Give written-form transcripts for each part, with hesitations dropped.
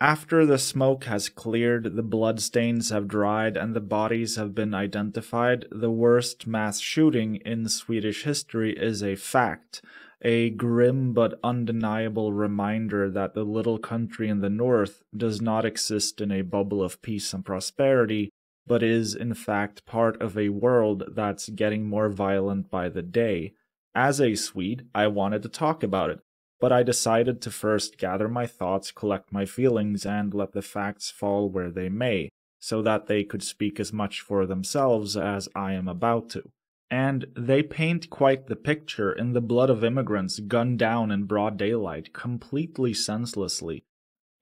After the smoke has cleared, the bloodstains have dried, and the bodies have been identified, the worst mass shooting in Swedish history is a fact, a grim but undeniable reminder that the little country in the north does not exist in a bubble of peace and prosperity, but is in fact part of a world that's getting more violent by the day. As a Swede, I wanted to talk about it, but I decided to first gather my thoughts, collect my feelings, and let the facts fall where they may, so that they could speak as much for themselves as I am about to. And they paint quite the picture in the blood of immigrants gunned down in broad daylight, completely senselessly.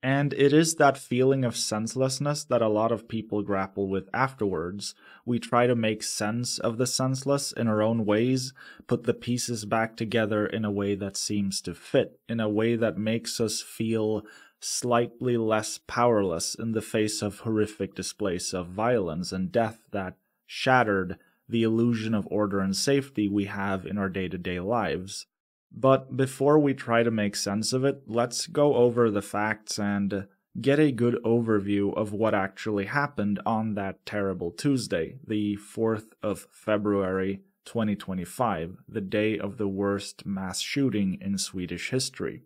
And it is that feeling of senselessness that a lot of people grapple with afterwards. We try to make sense of the senseless in our own ways, put the pieces back together in a way that seems to fit, in a way that makes us feel slightly less powerless in the face of horrific displays of violence and death that shattered the illusion of order and safety we have in our day-to-day lives. But before we try to make sense of it, let's go over the facts and get a good overview of what actually happened on that terrible Tuesday, the 4th of February 2025, the day of the worst mass shooting in Swedish history.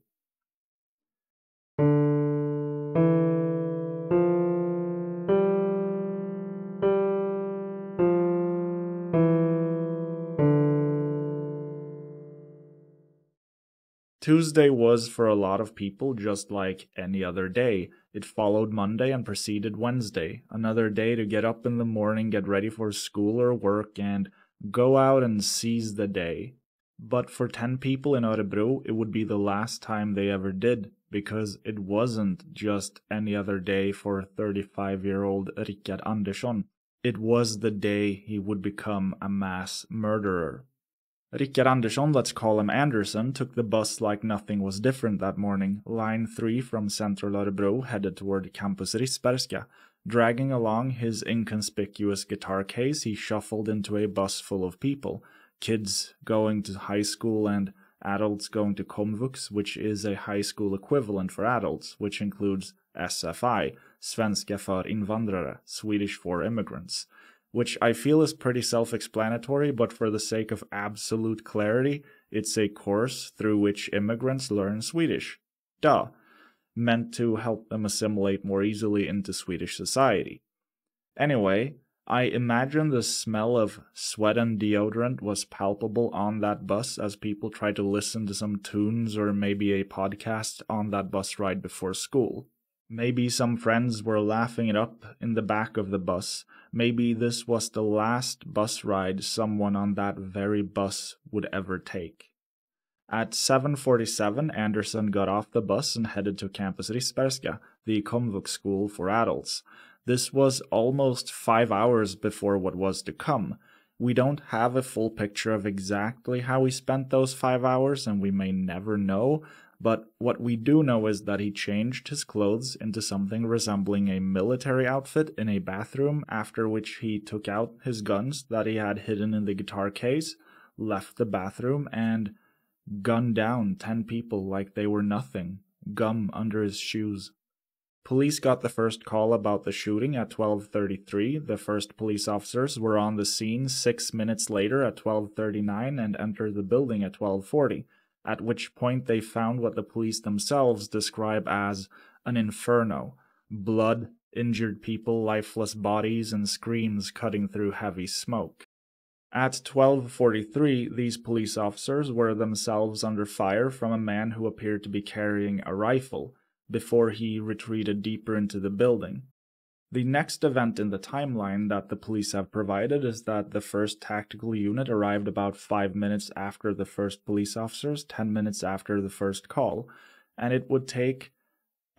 Tuesday was for a lot of people just like any other day. It followed Monday and preceded Wednesday, another day to get up in the morning, get ready for school or work, and go out and seize the day. But for 10 people in Örebro, it would be the last time they ever did, because it wasn't just any other day for 35-year-old Rickard Andersson. It was the day he would become a mass murderer. Rickard Andersson, let's call him Anderson, took the bus like nothing was different that morning. Line 3 from central Örebro headed toward Campus Risbergska. Dragging along his inconspicuous guitar case, he shuffled into a bus full of people. Kids going to high school and adults going to komvux, which is a high school equivalent for adults, which includes SFI, Svenska för invandrare, Swedish for immigrants, which I feel is pretty self-explanatory, but for the sake of absolute clarity, it's a course through which immigrants learn Swedish. Duh. Meant to help them assimilate more easily into Swedish society. Anyway, I imagine the smell of sweat and deodorant was palpable on that bus as people tried to listen to some tunes or maybe a podcast on that bus ride before school. Maybe some friends were laughing it up in the back of the bus. Maybe this was the last bus ride someone on that very bus would ever take. At 7:47, Anderson got off the bus and headed to Campus Risbergska, the komvux school for adults. This was almost 5 hours before what was to come. We don't have a full picture of exactly how he spent those 5 hours, and we may never know, but what we do know is that he changed his clothes into something resembling a military outfit in a bathroom, after which he took out his guns that he had hidden in the guitar case, left the bathroom, and gunned down 10 people like they were nothing, gum under his shoes. Police got the first call about the shooting at 12:33. The first police officers were on the scene 6 minutes later at 12:39 and entered the building at 12:40, at which point they found what the police themselves describe as an inferno. Blood, injured people, lifeless bodies, and screams cutting through heavy smoke. At 12:43, these police officers were themselves under fire from a man who appeared to be carrying a rifle, before he retreated deeper into the building. The next event in the timeline that the police have provided is that the first tactical unit arrived about 5 minutes after the first police officers, 10 minutes after the first call, and it would take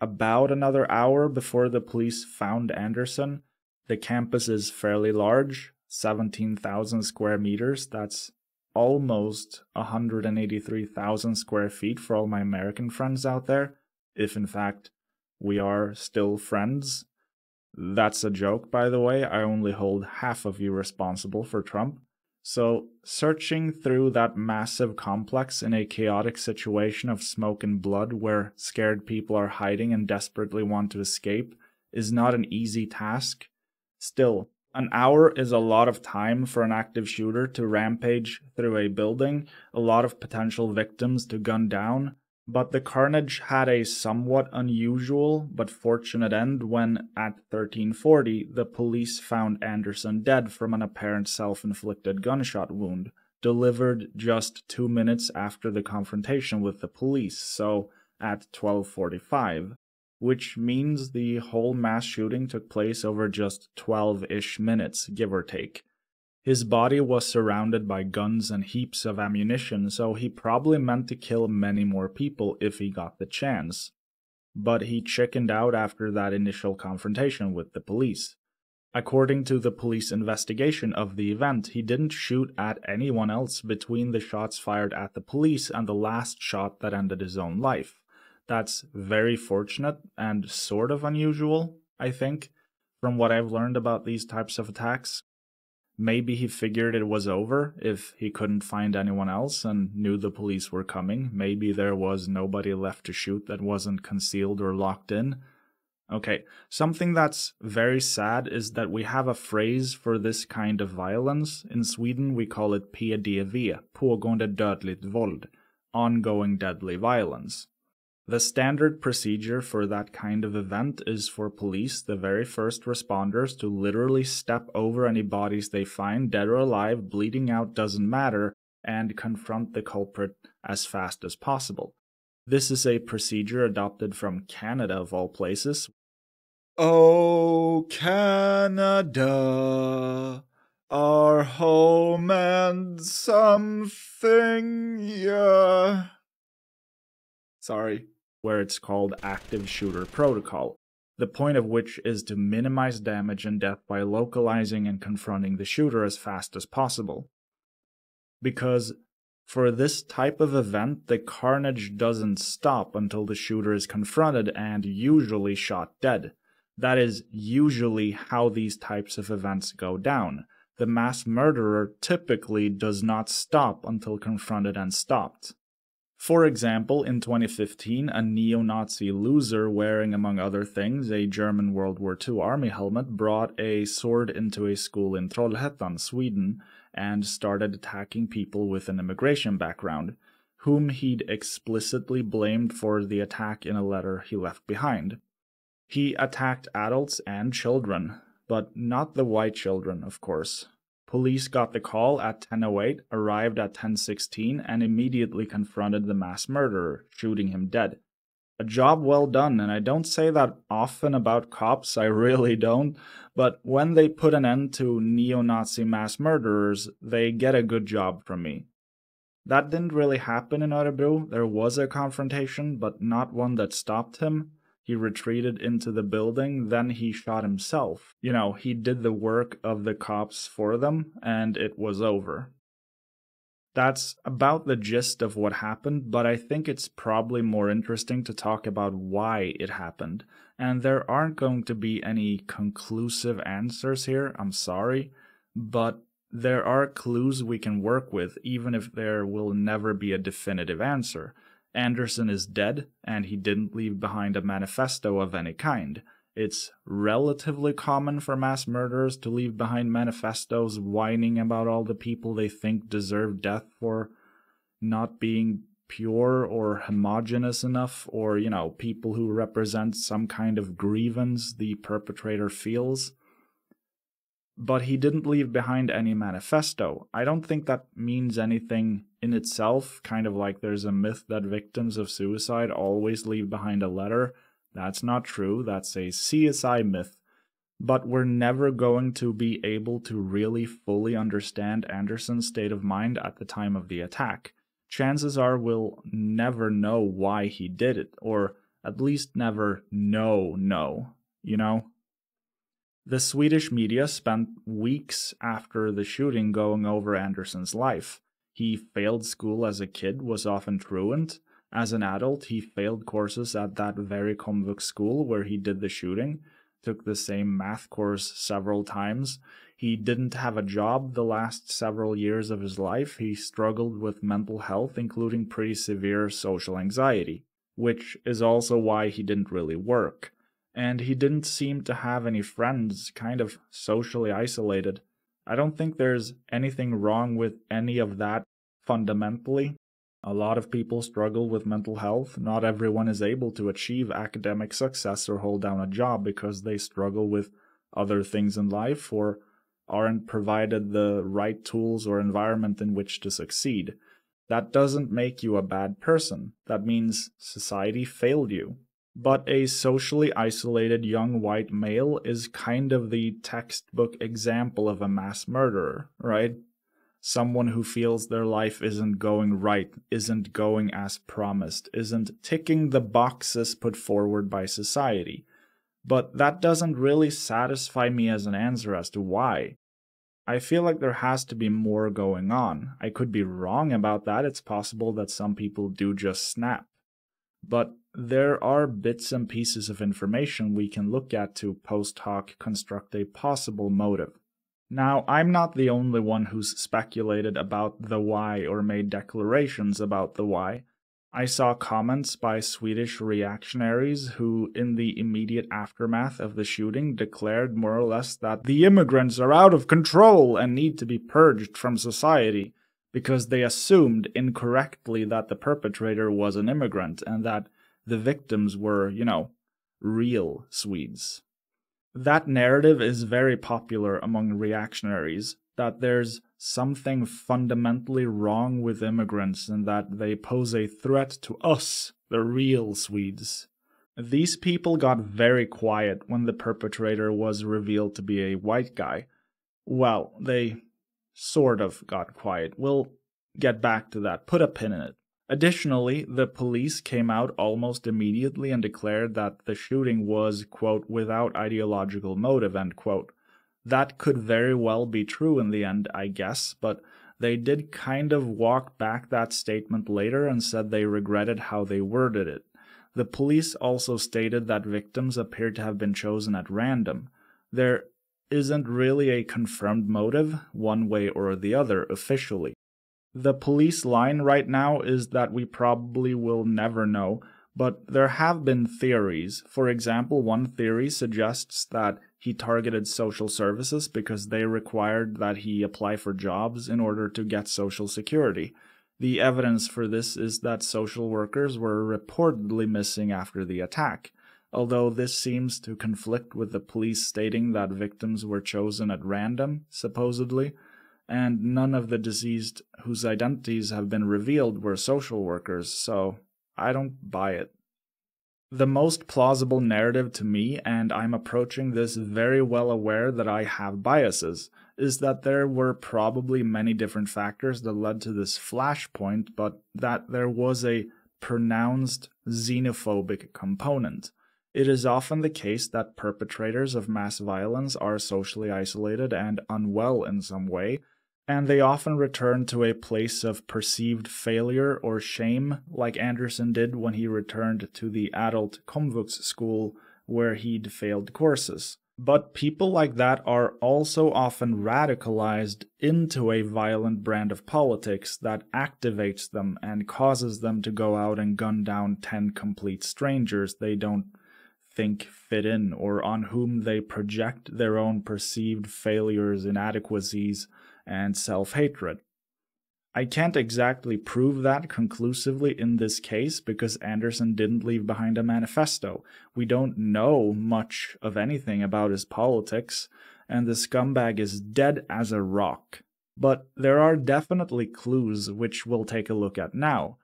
about another hour before the police found Anderson. The campus is fairly large, 17,000 square meters. That's almost 183,000 square feet for all my American friends out there, if in fact we are still friends. That's a joke, by the way. I only hold half of you responsible for Trump. So, searching through that massive complex in a chaotic situation of smoke and blood where scared people are hiding and desperately want to escape is not an easy task. Still, an hour is a lot of time for an active shooter to rampage through a building, a lot of potential victims to gun down, but the carnage had a somewhat unusual but fortunate end when, at 1340, the police found Anderson dead from an apparent self-inflicted gunshot wound, delivered just 2 minutes after the confrontation with the police, so at 12:45, which means the whole mass shooting took place over just 12-ish minutes, give or take. His body was surrounded by guns and heaps of ammunition, so he probably meant to kill many more people if he got the chance. But he chickened out after that initial confrontation with the police. According to the police investigation of the event, he didn't shoot at anyone else between the shots fired at the police and the last shot that ended his own life. That's very fortunate and sort of unusual, I think, from what I've learned about these types of attacks. Maybe he figured it was over if he couldn't find anyone else and knew the police were coming. Maybe there was nobody left to shoot that wasn't concealed or locked in. Okay, something that's very sad is that we have a phrase for this kind of violence. In Sweden we call it PDV, pågående dödligt våld, ongoing deadly violence. The standard procedure for that kind of event is for police, the very first responders, to literally step over any bodies they find, dead or alive, bleeding out doesn't matter, and confront the culprit as fast as possible. This is a procedure adopted from Canada of all places. Oh, Canada, our home and something, yeah. Sorry. Where it's called active shooter protocol, the point of which is to minimize damage and death by localizing and confronting the shooter as fast as possible. Because for this type of event, the carnage doesn't stop until the shooter is confronted and usually shot dead. That is usually how these types of events go down. The mass murderer typically does not stop until confronted and stopped. For example, in 2015, a neo-Nazi loser wearing, among other things, a German World War II army helmet brought a sword into a school in Trollhättan, Sweden, and started attacking people with an immigration background, whom he'd explicitly blamed for the attack in a letter he left behind. He attacked adults and children, but not the white children, of course. Police got the call at 10:08, arrived at 10:16, and immediately confronted the mass murderer, shooting him dead. A job well done, and I don't say that often about cops, I really don't, but when they put an end to neo-Nazi mass murderers, they get a good job from me. That didn't really happen in Örebro. There was a confrontation, but not one that stopped him. He retreated into the building, then he shot himself. You know, he did the work of the cops for them, and it was over. That's about the gist of what happened, but I think it's probably more interesting to talk about why it happened. And there aren't going to be any conclusive answers here, I'm sorry, but there are clues we can work with, even if there will never be a definitive answer. Anderson is dead, and he didn't leave behind a manifesto of any kind. It's relatively common for mass murderers to leave behind manifestos whining about all the people they think deserve death for not being pure or homogeneous enough, or, you know, people who represent some kind of grievance the perpetrator feels. But he didn't leave behind any manifesto. I don't think that means anything in itself, kind of like there's a myth that victims of suicide always leave behind a letter. That's not true, that's a CSI myth. But we're never going to be able to really fully understand Anderson's state of mind at the time of the attack. Chances are we'll never know why he did it, or at least never know, you know? The Swedish media spent weeks after the shooting going over Anderson's life. He failed school as a kid, was often truant. As an adult, he failed courses at that very komvux school where he did the shooting, took the same math course several times. He didn't have a job the last several years of his life. He struggled with mental health, including pretty severe social anxiety, which is also why he didn't really work. And he didn't seem to have any friends, kind of socially isolated. I don't think there's anything wrong with any of that fundamentally. A lot of people struggle with mental health. Not everyone is able to achieve academic success or hold down a job because they struggle with other things in life or aren't provided the right tools or environment in which to succeed. That doesn't make you a bad person. That means society failed you. But a socially isolated young white male is kind of the textbook example of a mass murderer, right? Someone who feels their life isn't going right, isn't going as promised, isn't ticking the boxes put forward by society. But that doesn't really satisfy me as an answer as to why. I feel like there has to be more going on. I could be wrong about that. It's possible that some people do just snap. But there are bits and pieces of information we can look at to post hoc construct a possible motive. Now, I'm not the only one who's speculated about the why or made declarations about the why. I saw comments by Swedish reactionaries who, in the immediate aftermath of the shooting, declared more or less that the immigrants are out of control and need to be purged from society, because they assumed incorrectly that the perpetrator was an immigrant and that the victims were, real Swedes. That narrative is very popular among reactionaries, that there's something fundamentally wrong with immigrants and that they pose a threat to us, the real Swedes. These people got very quiet when the perpetrator was revealed to be a white guy. Well, they sort of got quiet. We'll get back to that. Put a pin in it. Additionally, the police came out almost immediately and declared that the shooting was, quote, without ideological motive, end quote. That could very well be true in the end, I guess, but they did kind of walk back that statement later and said they regretted how they worded it. The police also stated that victims appeared to have been chosen at random. There isn't really a confirmed motive, one way or the other, officially. The police line right now is that we probably will never know, but there have been theories. For example, one theory suggests that he targeted social services because they required that he apply for jobs in order to get social security. The evidence for this is that social workers were reportedly missing after the attack, although this seems to conflict with the police stating that victims were chosen at random, supposedly, and none of the deceased whose identities have been revealed were social workers, so I don't buy it. The most plausible narrative to me, and I'm approaching this very well aware that I have biases, is that there were probably many different factors that led to this flashpoint, but that there was a pronounced xenophobic component. It is often the case that perpetrators of mass violence are socially isolated and unwell in some way, and they often return to a place of perceived failure or shame, like Anderson did when he returned to the adult Komvux school where he'd failed courses. But people like that are also often radicalized into a violent brand of politics that activates them and causes them to go out and gun down 10 complete strangers they don't think fit in, or on whom they project their own perceived failures, inadequacies, and self-hatred. I can't exactly prove that conclusively in this case because Anderson didn't leave behind a manifesto. We don't know much of anything about his politics, and the scumbag is dead as a rock. But there are definitely clues which we'll take a look at now.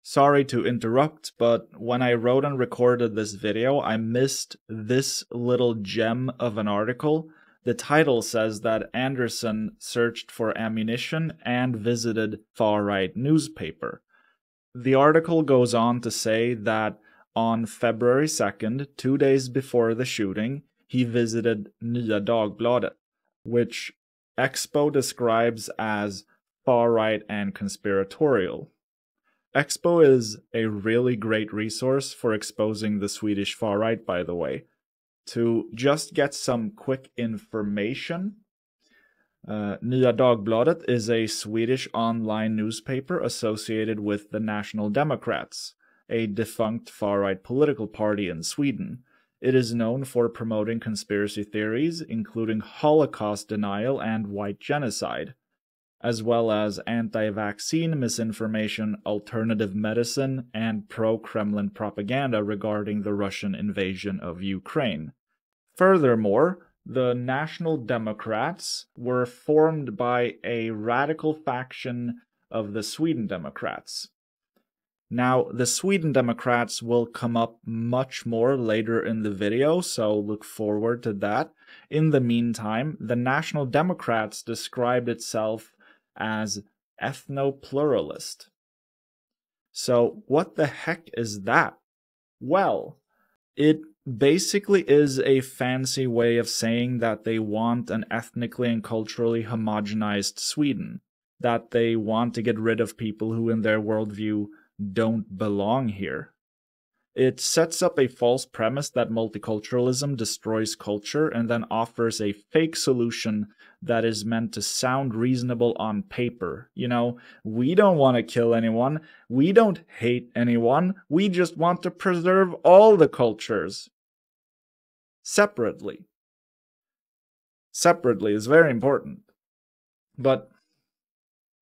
Sorry to interrupt, but when I wrote and recorded this video, I missed this little gem of an article. The title says that Anderson searched for ammunition and visited far-right newspaper. The article goes on to say that on February 2nd, 2 days before the shooting, he visited Nya Dagbladet, which Expo describes as far-right and conspiratorial. Expo is a really great resource for exposing the Swedish far-right, by the way. to just get some quick information. Nya Dagbladet is a Swedish online newspaper associated with the National Democrats, a defunct far-right political party in Sweden. It is known for promoting conspiracy theories, including Holocaust denial and white genocide, as well as anti-vaccine misinformation, alternative medicine, and pro-Kremlin propaganda regarding the Russian invasion of Ukraine. Furthermore, the National Democrats were formed by a radical faction of the Sweden Democrats. Now, the Sweden Democrats will come up much more later in the video, so look forward to that. In the meantime, the National Democrats described itself as ethno-pluralist. So, what the heck is that? Well, it basically is a fancy way of saying that they want an ethnically and culturally homogenized Sweden, that they want to get rid of people who in their worldview don't belong here. It sets up a false premise that multiculturalism destroys culture and then offers a fake solution that is meant to sound reasonable on paper. You know, we don't want to kill anyone, we don't hate anyone, we just want to preserve all the cultures. Separately. Separately is very important. But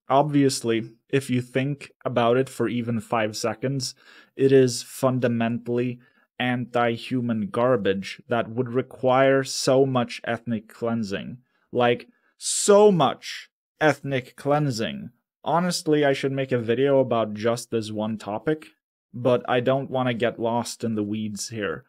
obviously, if you think about it for even 5 seconds, it is fundamentally anti-human garbage that would require so much ethnic cleansing. Like, so much ethnic cleansing. Honestly, I should make a video about just this one topic, but I don't want to get lost in the weeds here.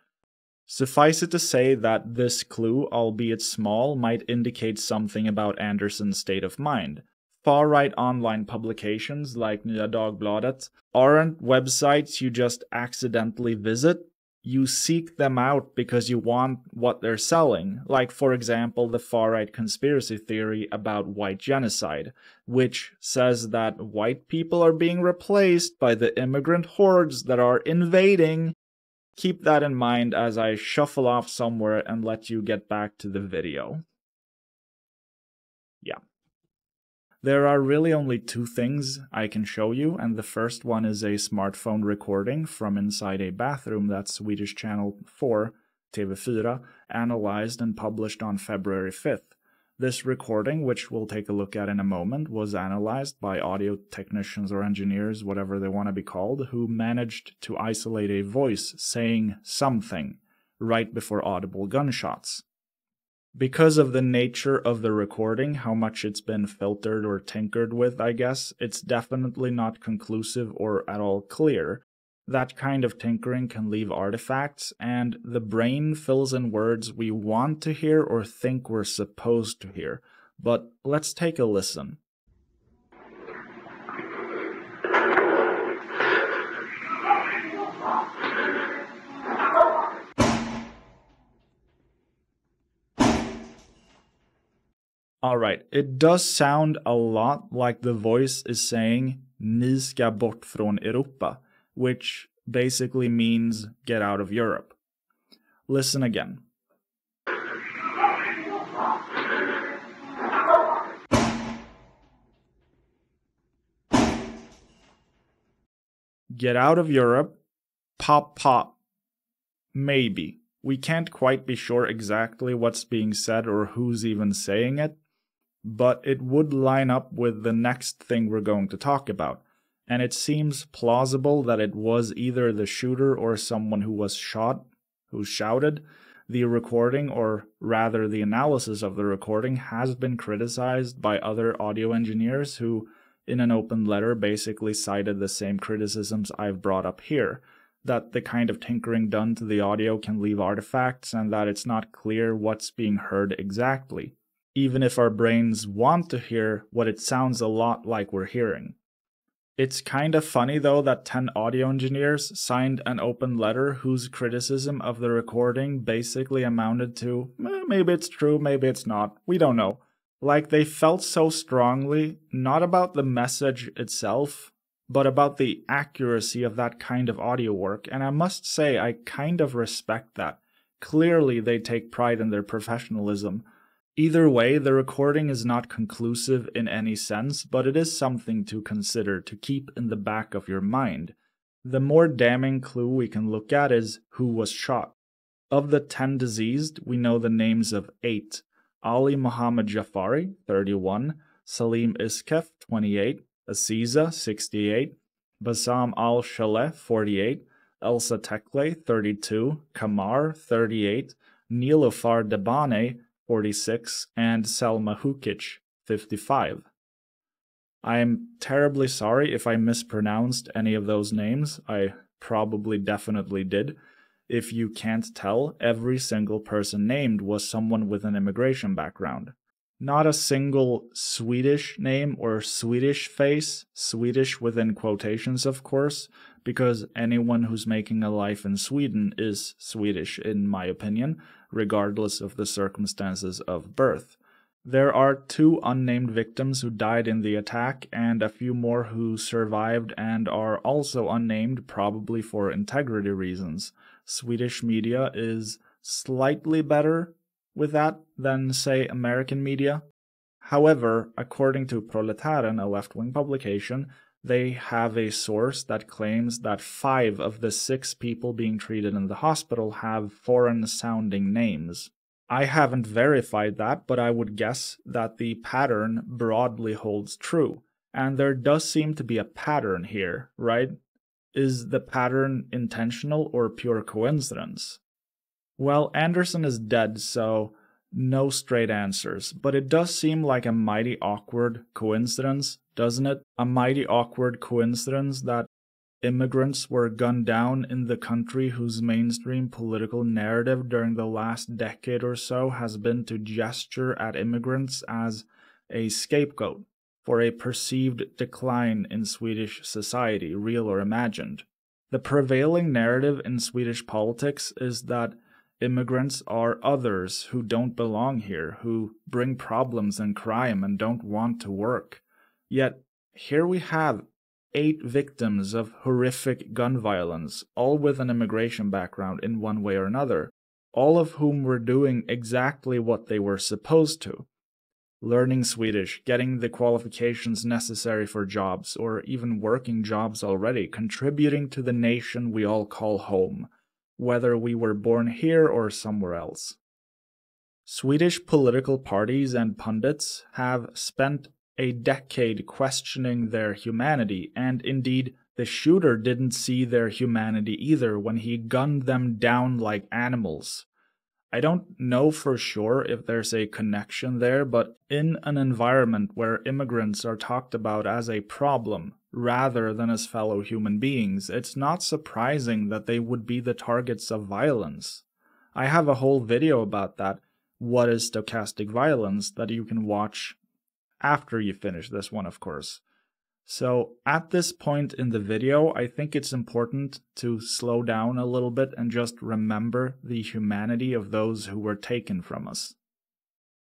Suffice it to say that this clue, albeit small, might indicate something about Anderson's state of mind. Far-right online publications like Nya Dagbladet aren't websites you just accidentally visit. You seek them out because you want what they're selling, like for example the far-right conspiracy theory about white genocide, which says that white people are being replaced by the immigrant hordes that are invading. Keep that in mind as I shuffle off somewhere and let you get back to the video. Yeah. There are really only 2 things I can show you, and the first one is a smartphone recording from inside a bathroom that Swedish channel 4, TV4, analyzed and published on February 5th. This recording, which we'll take a look at in a moment, was analyzed by audio technicians or engineers, whatever they want to be called, who managed to isolate a voice saying something right before audible gunshots. Because of the nature of the recording, how much it's been filtered or tinkered with, I guess, it's definitely not conclusive or at all clear. That kind of tinkering can leave artifacts, and the brain fills in words we want to hear or think we're supposed to hear. But let's take a listen. Alright, it does sound a lot like the voice is saying "Ni ska bort från Europa," which basically means get out of Europe. Listen again. Get out of Europe, pop pop. Maybe. We can't quite be sure exactly what's being said or who's even saying it, but it would line up with the next thing we're going to talk about. And it seems plausible that it was either the shooter or someone who was shot who shouted. The recording, or rather the analysis of the recording, has been criticized by other audio engineers who, in an open letter, basically cited the same criticisms I've brought up here, that the kind of tinkering done to the audio can leave artifacts and that it's not clear what's being heard exactly, even if our brains want to hear what it sounds a lot like we're hearing. It's kind of funny though that 10 audio engineers signed an open letter whose criticism of the recording basically amounted to, maybe it's true, maybe it's not, we don't know. Like they felt so strongly, not about the message itself, but about the accuracy of that kind of audio work, and I must say I kind of respect that, Clearly, they take pride in their professionalism. Either way, the recording is not conclusive in any sense, but it is something to consider, to keep in the back of your mind. The more damning clue we can look at is who was shot. Of the 10 deceased, we know the names of 8. Ali Muhammad Jafari, 31, Salim Iskef, 28, Aziza, 68, Bassam al-Shaleh, 48, Elsa Tekle, 32, Kamar, 38, Nilofar Debane, 46, and Selma Hukic, 55. I am terribly sorry if I mispronounced any of those names. I probably definitely did. If you can't tell, every single person named was someone with an immigration background. Not a single Swedish name or Swedish face, Swedish within quotations of course, because anyone who's making a life in Sweden is Swedish in my opinion, regardless of the circumstances of birth. There are 2 unnamed victims who died in the attack and a few more who survived and are also unnamed, probably for integrity reasons. Swedish media is slightly better with that than, say, American media. However, according to Prolitaren, a left-wing publication, they have a source that claims that 5 of the 6 people being treated in the hospital have foreign-sounding names. I haven't verified that, but I would guess that the pattern broadly holds true. And there does seem to be a pattern here, right? Is the pattern intentional or pure coincidence? Well, Anderson is dead, so no straight answers, but it does seem like a mighty awkward coincidence, doesn't it? A mighty awkward coincidence that immigrants were gunned down in the country whose mainstream political narrative during the last decade or so has been to gesture at immigrants as a scapegoat for a perceived decline in Swedish society, real or imagined. The prevailing narrative in Swedish politics is that immigrants are others who don't belong here, who bring problems and crime and don't want to work. Yet, here we have 8 victims of horrific gun violence, all with an immigration background in one way or another, all of whom were doing exactly what they were supposed to. Learning Swedish, getting the qualifications necessary for jobs, or even working jobs already, contributing to the nation we all call home, whether we were born here or somewhere else. Swedish political parties and pundits have spent a decade questioning their humanity, and indeed, the shooter didn't see their humanity either when he gunned them down like animals. I don't know for sure if there's a connection there, but in an environment where immigrants are talked about as a problem rather than as fellow human beings, it's not surprising that they would be the targets of violence. I have a whole video about that, what is stochastic violence, that you can watch after you finish this one, of course. So at this point in the video, I think it's important to slow down a little bit and just remember the humanity of those who were taken from us.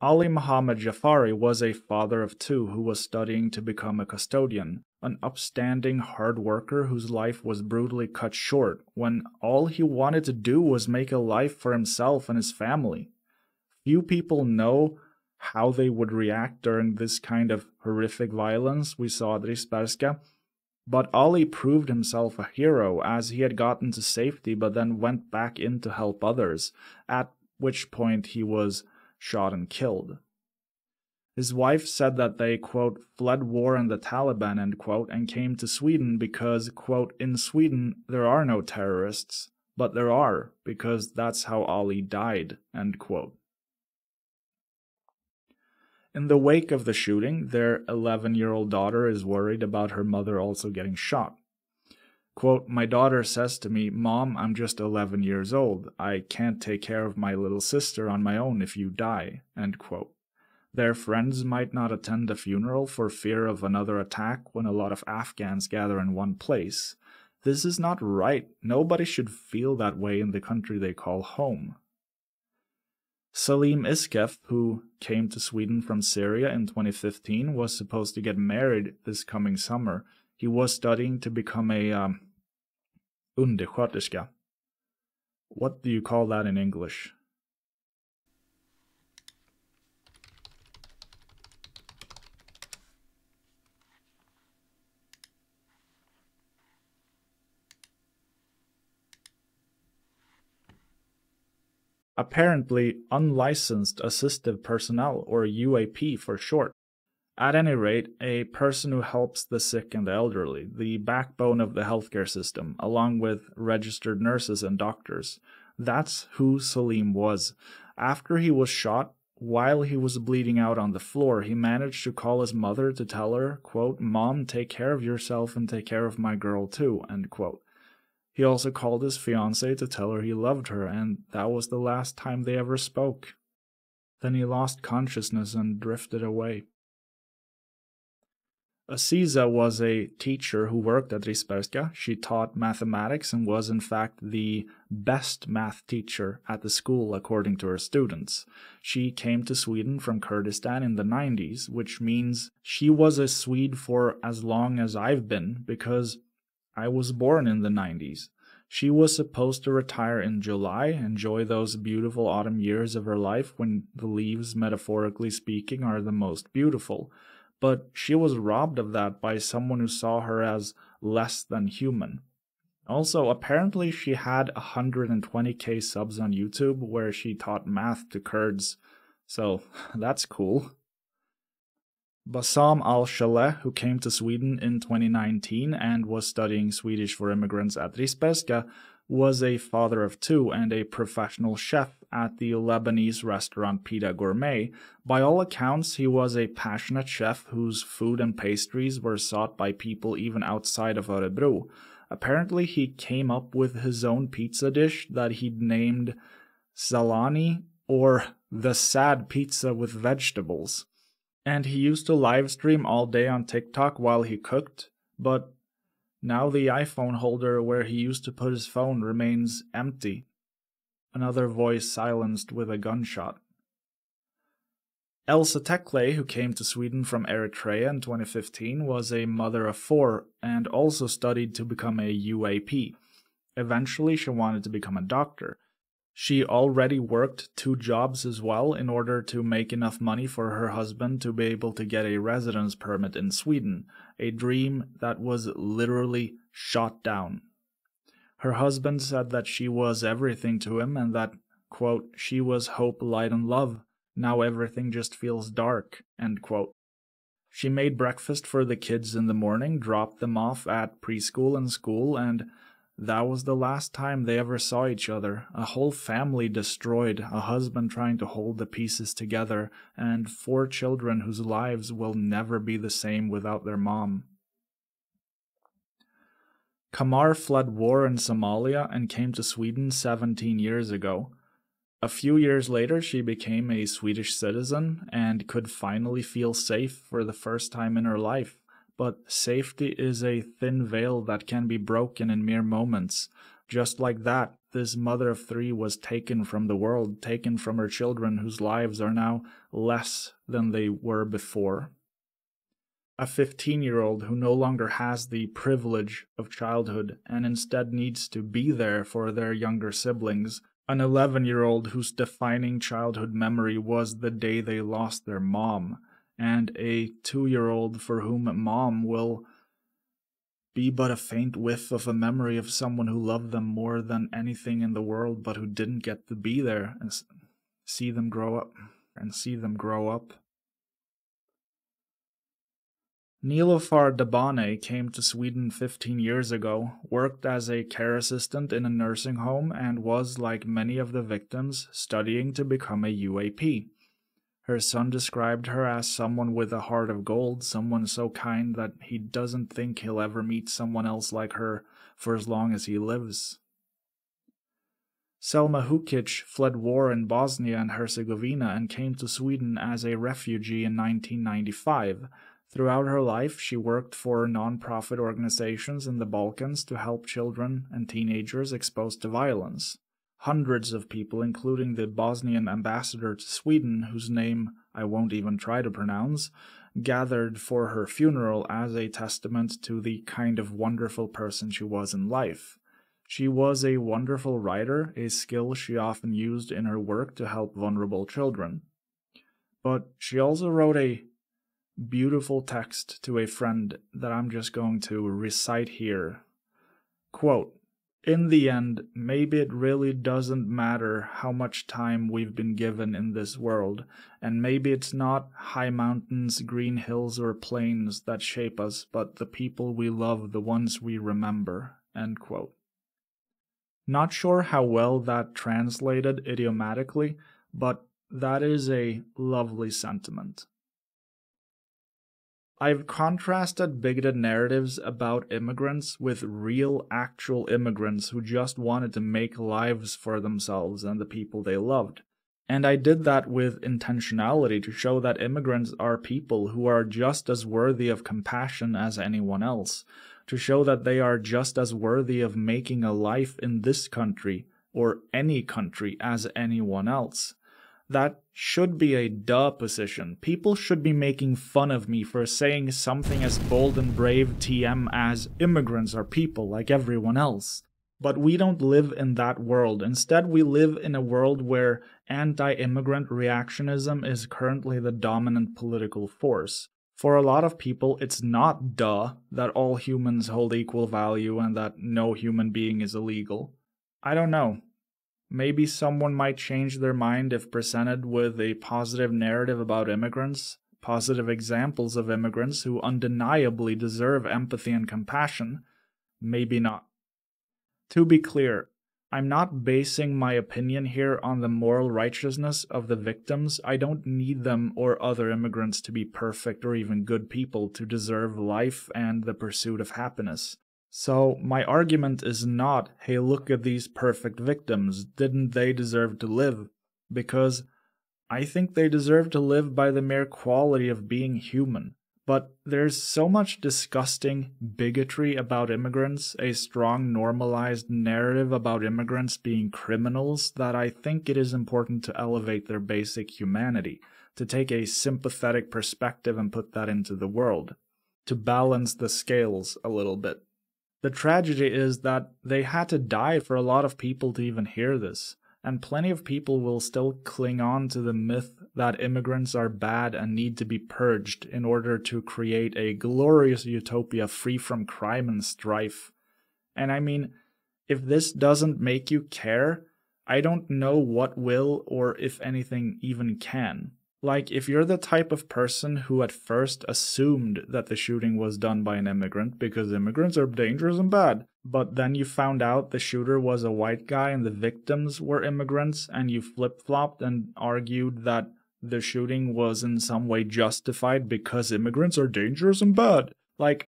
Ali Muhammad Jafari was a father of 2 who was studying to become a custodian, an upstanding hard worker whose life was brutally cut short when all he wanted to do was make a life for himself and his family. Few people know how they would react during this kind of horrific violence we saw at Risbergska, but Ali proved himself a hero as he had gotten to safety but then went back in to help others, at which point he was shot and killed. His wife said that they, quote, fled war and the Taliban, end quote, and came to Sweden because, quote, in Sweden there are no terrorists, but there are, because that's how Ali died, end quote. In the wake of the shooting, their 11-year-old daughter is worried about her mother also getting shot. Quote, my daughter says to me, Mom, I'm just 11 years old. I can't take care of my little sister on my own if you die, end quote. Their friends might not attend a funeral for fear of another attack when a lot of Afghans gather in one place. This is not right. Nobody should feel that way in the country they call home. Salim Iskef, who came to Sweden from Syria in 2015, was supposed to get married this coming summer. He was studying to become a undersköterska. What do you call that in English? Apparently, unlicensed assistive personnel, or UAP for short. At any rate, a person who helps the sick and the elderly, the backbone of the healthcare system, along with registered nurses and doctors. That's who Salim was. After he was shot, while he was bleeding out on the floor, he managed to call his mother to tell her, quote, "Mom, take care of yourself and take care of my girl too," end quote. He also called his fiancée to tell her he loved her, and that was the last time they ever spoke. Then he lost consciousness and drifted away. Aziza was a teacher who worked at Risbergska. She taught mathematics and was in fact the best math teacher at the school according to her students. She came to Sweden from Kurdistan in the 90s, which means she was a Swede for as long as I've been, because I was born in the 90s. She was supposed to retire in July, enjoy those beautiful autumn years of her life when the leaves, metaphorically speaking, are the most beautiful. But she was robbed of that by someone who saw her as less than human. Also, apparently she had 120k subs on YouTube where she taught math to Kurds, so that's cool. Bassam al-Shaleh, who came to Sweden in 2019 and was studying Swedish for immigrants at Risbergska, was a father of two and a professional chef at the Lebanese restaurant Pita Gourmet. By all accounts, he was a passionate chef whose food and pastries were sought by people even outside of Örebro. Apparently, he came up with his own pizza dish that he'd named Salani, or the sad pizza with vegetables. And he used to live stream all day on TikTok while he cooked, but now the iPhone holder where he used to put his phone remains empty. Another voice silenced with a gunshot. Elsa Tekle, who came to Sweden from Eritrea in 2015, was a mother of four and also studied to become a UAP. Eventually, she wanted to become a doctor. She already worked 2 jobs as well in order to make enough money for her husband to be able to get a residence permit in Sweden, a dream that was literally shot down. Her husband said that she was everything to him and that, quote, she was hope, light, and love. Now everything just feels dark, end quote. She made breakfast for the kids in the morning, dropped them off at preschool and school, and that was the last time they ever saw each other. A whole family destroyed, a husband trying to hold the pieces together, and 4 children whose lives will never be the same without their mom. Kamar fled war in Somalia and came to Sweden 17 years ago. A few years later, she became a Swedish citizen and could finally feel safe for the first time in her life. But safety is a thin veil that can be broken in mere moments. Just like that, this mother of 3 was taken from the world, taken from her children whose lives are now less than they were before. A 15-year-old who no longer has the privilege of childhood and instead needs to be there for their younger siblings. An 11-year-old whose defining childhood memory was the day they lost their mom. And a 2-year-old for whom mom will be but a faint whiff of a memory of someone who loved them more than anything in the world but who didn't get to be there and see them grow up. Nilofar Dabane came to Sweden 15 years ago, worked as a care assistant in a nursing home, and was, like many of the victims, studying to become a UAP. Her son described her as someone with a heart of gold, someone so kind that he doesn't think he'll ever meet someone else like her for as long as he lives. Selma Hukic fled war in Bosnia and Herzegovina and came to Sweden as a refugee in 1995. Throughout her life, she worked for non-profit organizations in the Balkans to help children and teenagers exposed to violence. Hundreds of people, including the Bosnian ambassador to Sweden, whose name I won't even try to pronounce, gathered for her funeral as a testament to the kind of wonderful person she was in life. She was a wonderful writer, a skill she often used in her work to help vulnerable children. But she also wrote a beautiful text to a friend that I'm just going to recite here. Quote, "In the end, maybe it really doesn't matter how much time we've been given in this world, and maybe it's not high mountains, green hills, or plains that shape us, but the people we love, the ones we remember." End quote. Not sure how well that translated idiomatically, but that is a lovely sentiment. I've contrasted bigoted narratives about immigrants with real, actual immigrants who just wanted to make lives for themselves and the people they loved. And I did that with intentionality to show that immigrants are people who are just as worthy of compassion as anyone else, to show that they are just as worthy of making a life in this country or any country as anyone else. That should be a duh position. People should be making fun of me for saying something as bold and brave TM as immigrants are people like everyone else. But we don't live in that world. Instead, we live in a world where anti-immigrant reactionism is currently the dominant political force. For a lot of people, it's not duh that all humans hold equal value and that no human being is illegal. I don't know. Maybe someone might change their mind if presented with a positive narrative about immigrants, positive examples of immigrants who undeniably deserve empathy and compassion. Maybe not. To be clear, I'm not basing my opinion here on the moral righteousness of the victims. I don't need them or other immigrants to be perfect or even good people to deserve life and the pursuit of happiness. So my argument is not, hey, look at these perfect victims, didn't they deserve to live? Because I think they deserve to live by the mere quality of being human. But there's so much disgusting bigotry about immigrants, a strong normalized narrative about immigrants being criminals, that I think it is important to elevate their basic humanity, to take a sympathetic perspective and put that into the world, to balance the scales a little bit. The tragedy is that they had to die for a lot of people to even hear this, and plenty of people will still cling on to the myth that immigrants are bad and need to be purged in order to create a glorious utopia free from crime and strife. And I mean, if this doesn't make you care, I don't know what will or if anything even can. Like, if you're the type of person who at first assumed that the shooting was done by an immigrant because immigrants are dangerous and bad, but then you found out the shooter was a white guy and the victims were immigrants, and you flip-flopped and argued that the shooting was in some way justified because immigrants are dangerous and bad, like,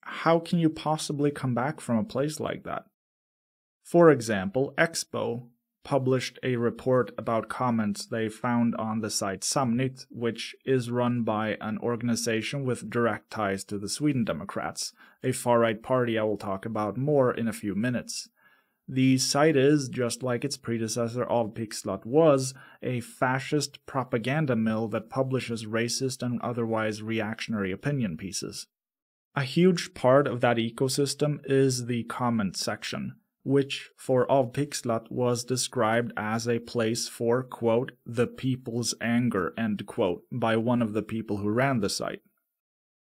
how can you possibly come back from a place like that? For example, Expo published a report about comments they found on the site Samnytt, which is run by an organization with direct ties to the Sweden Democrats, a far-right party I will talk about more in a few minutes. The site is, just like its predecessor Avpixlat was, a fascist propaganda mill that publishes racist and otherwise reactionary opinion pieces. A huge part of that ecosystem is the comment section, which for Avpixlat was described as a place for, quote, the people's anger, end quote, by one of the people who ran the site.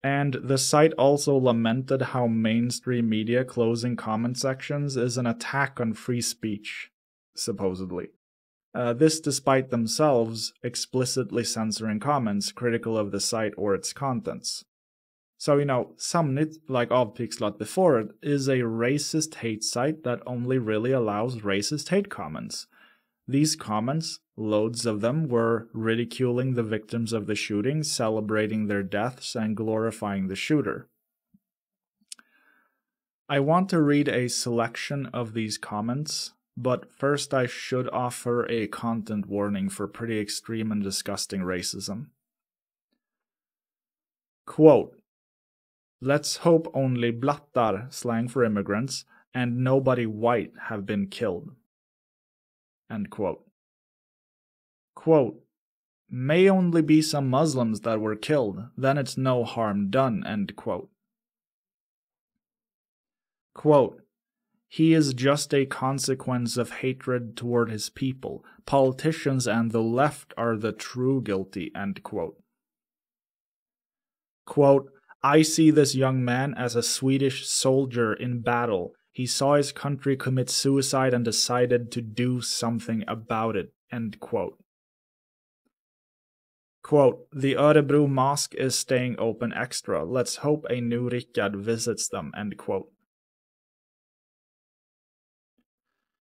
And the site also lamented how mainstream media closing comment sections is an attack on free speech, supposedly. This despite themselves explicitly censoring comments critical of the site or its contents. So, Samnytt, like Avpixlat before it, is a racist hate site that only really allows racist hate comments. These comments, loads of them, were ridiculing the victims of the shooting, celebrating their deaths, and glorifying the shooter. I want to read a selection of these comments, but first I should offer a content warning for pretty extreme and disgusting racism. Quote, "Let's hope only blattar, slang for immigrants, and nobody white have been killed." End quote. Quote, "May only be some Muslims that were killed, then it's no harm done." End quote. Quote, He is just a consequence of hatred toward his people. Politicians and the left are the true guilty, end quote. Quote, I see this young man as a Swedish soldier in battle. He saw his country commit suicide and decided to do something about it, end quote. Quote, the Örebro mosque is staying open extra. Let's hope a new Rickard visits them, end quote.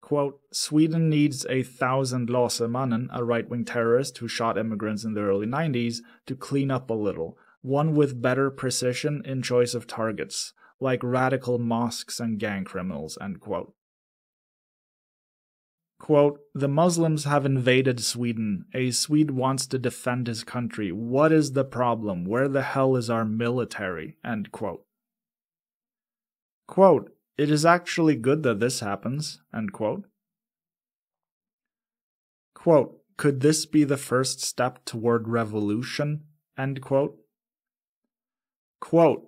Quote, Sweden needs 1,000 Lasermannen, a right-wing terrorist who shot immigrants in the early 90s, to clean up a little. One with better precision in choice of targets, like radical mosques and gang criminals, end quote. Quote, the Muslims have invaded Sweden. A Swede wants to defend his country. What is the problem? Where the hell is our military? End quote. Quote, it is actually good that this happens, end quote. Quote, could this be the first step toward revolution? End quote. Quote,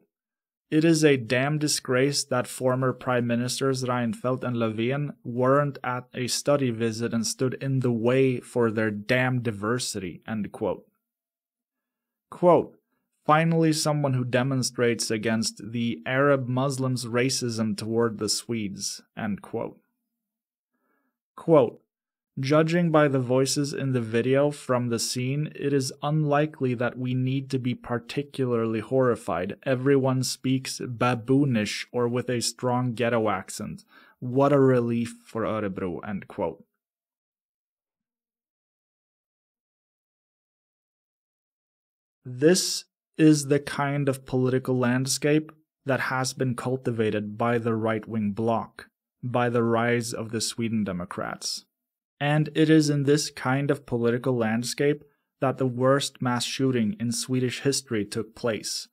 it is a damn disgrace that former Prime Ministers Reinfeldt and Löfven weren't at a study visit and stood in the way for their damn diversity, end quote. Quote, finally someone who demonstrates against the Arab Muslims' racism toward the Swedes, end quote. Quote, judging by the voices in the video from the scene, it is unlikely that we need to be particularly horrified. Everyone speaks baboonish or with a strong ghetto accent. What a relief for Örebro, end quote. This is the kind of political landscape that has been cultivated by the right-wing bloc, by the rise of the Sweden Democrats. And it is in this kind of political landscape that the worst mass shooting in Swedish history took place.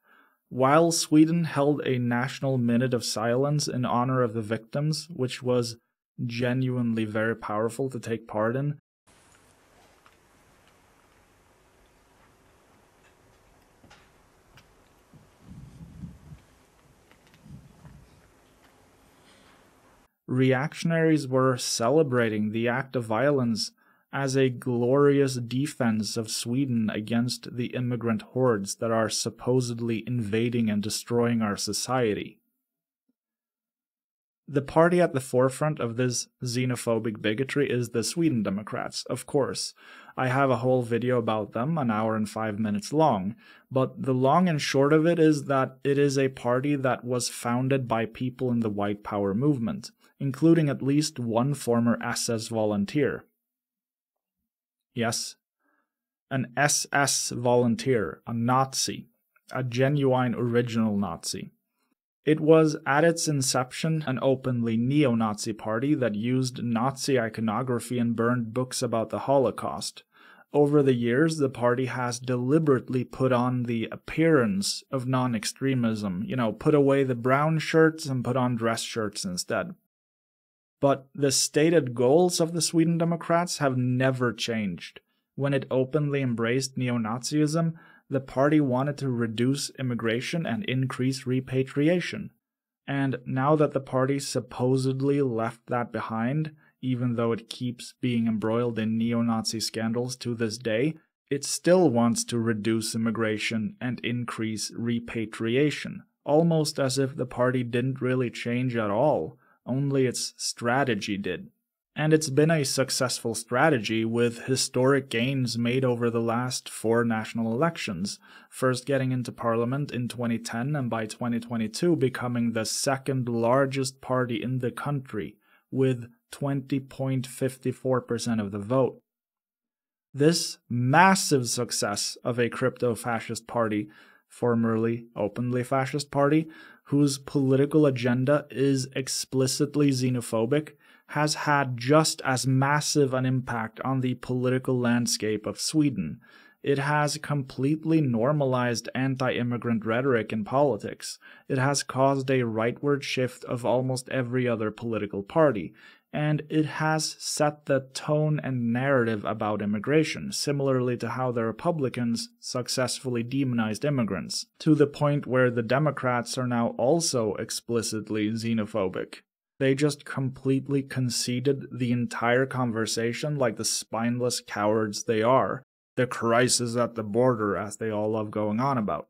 While Sweden held a national minute of silence in honor of the victims, which was genuinely very powerful to take part in, reactionaries were celebrating the act of violence as a glorious defense of Sweden against the immigrant hordes that are supposedly invading and destroying our society. The party at the forefront of this xenophobic bigotry is the Sweden Democrats, of course. I have a whole video about them, an hour and 5 minutes long, but the long and short of it is that it is a party that was founded by people in the white power movement, including at least one former SS volunteer. Yes, an SS volunteer, a Nazi, a genuine original Nazi. It was at its inception an openly neo-Nazi party that used Nazi iconography and burned books about the Holocaust. Over the years, the party has deliberately put on the appearance of non-extremism, put away the brown shirts and put on dress shirts instead. But the stated goals of the Sweden Democrats have never changed. When it openly embraced neo-Nazism, the party wanted to reduce immigration and increase repatriation. And now that the party supposedly left that behind, even though it keeps being embroiled in neo-Nazi scandals to this day, it still wants to reduce immigration and increase repatriation, almost as if the party didn't really change at all. Only its strategy did. And it's been a successful strategy with historic gains made over the last 4 national elections, first getting into parliament in 2010 and by 2022 becoming the second largest party in the country with 20.54% of the vote. This massive success of a crypto-fascist party, formerly openly fascist party, whose political agenda is explicitly xenophobic, has had just as massive an impact on the political landscape of Sweden. It has completely normalized anti-immigrant rhetoric in politics. It has caused a rightward shift of almost every other political party, and it has set the tone and narrative about immigration, similarly to how the Republicans successfully demonized immigrants, to the point where the Democrats are now also explicitly xenophobic. They just completely conceded the entire conversation like the spineless cowards they are. The crisis at the border, as they all love going on about.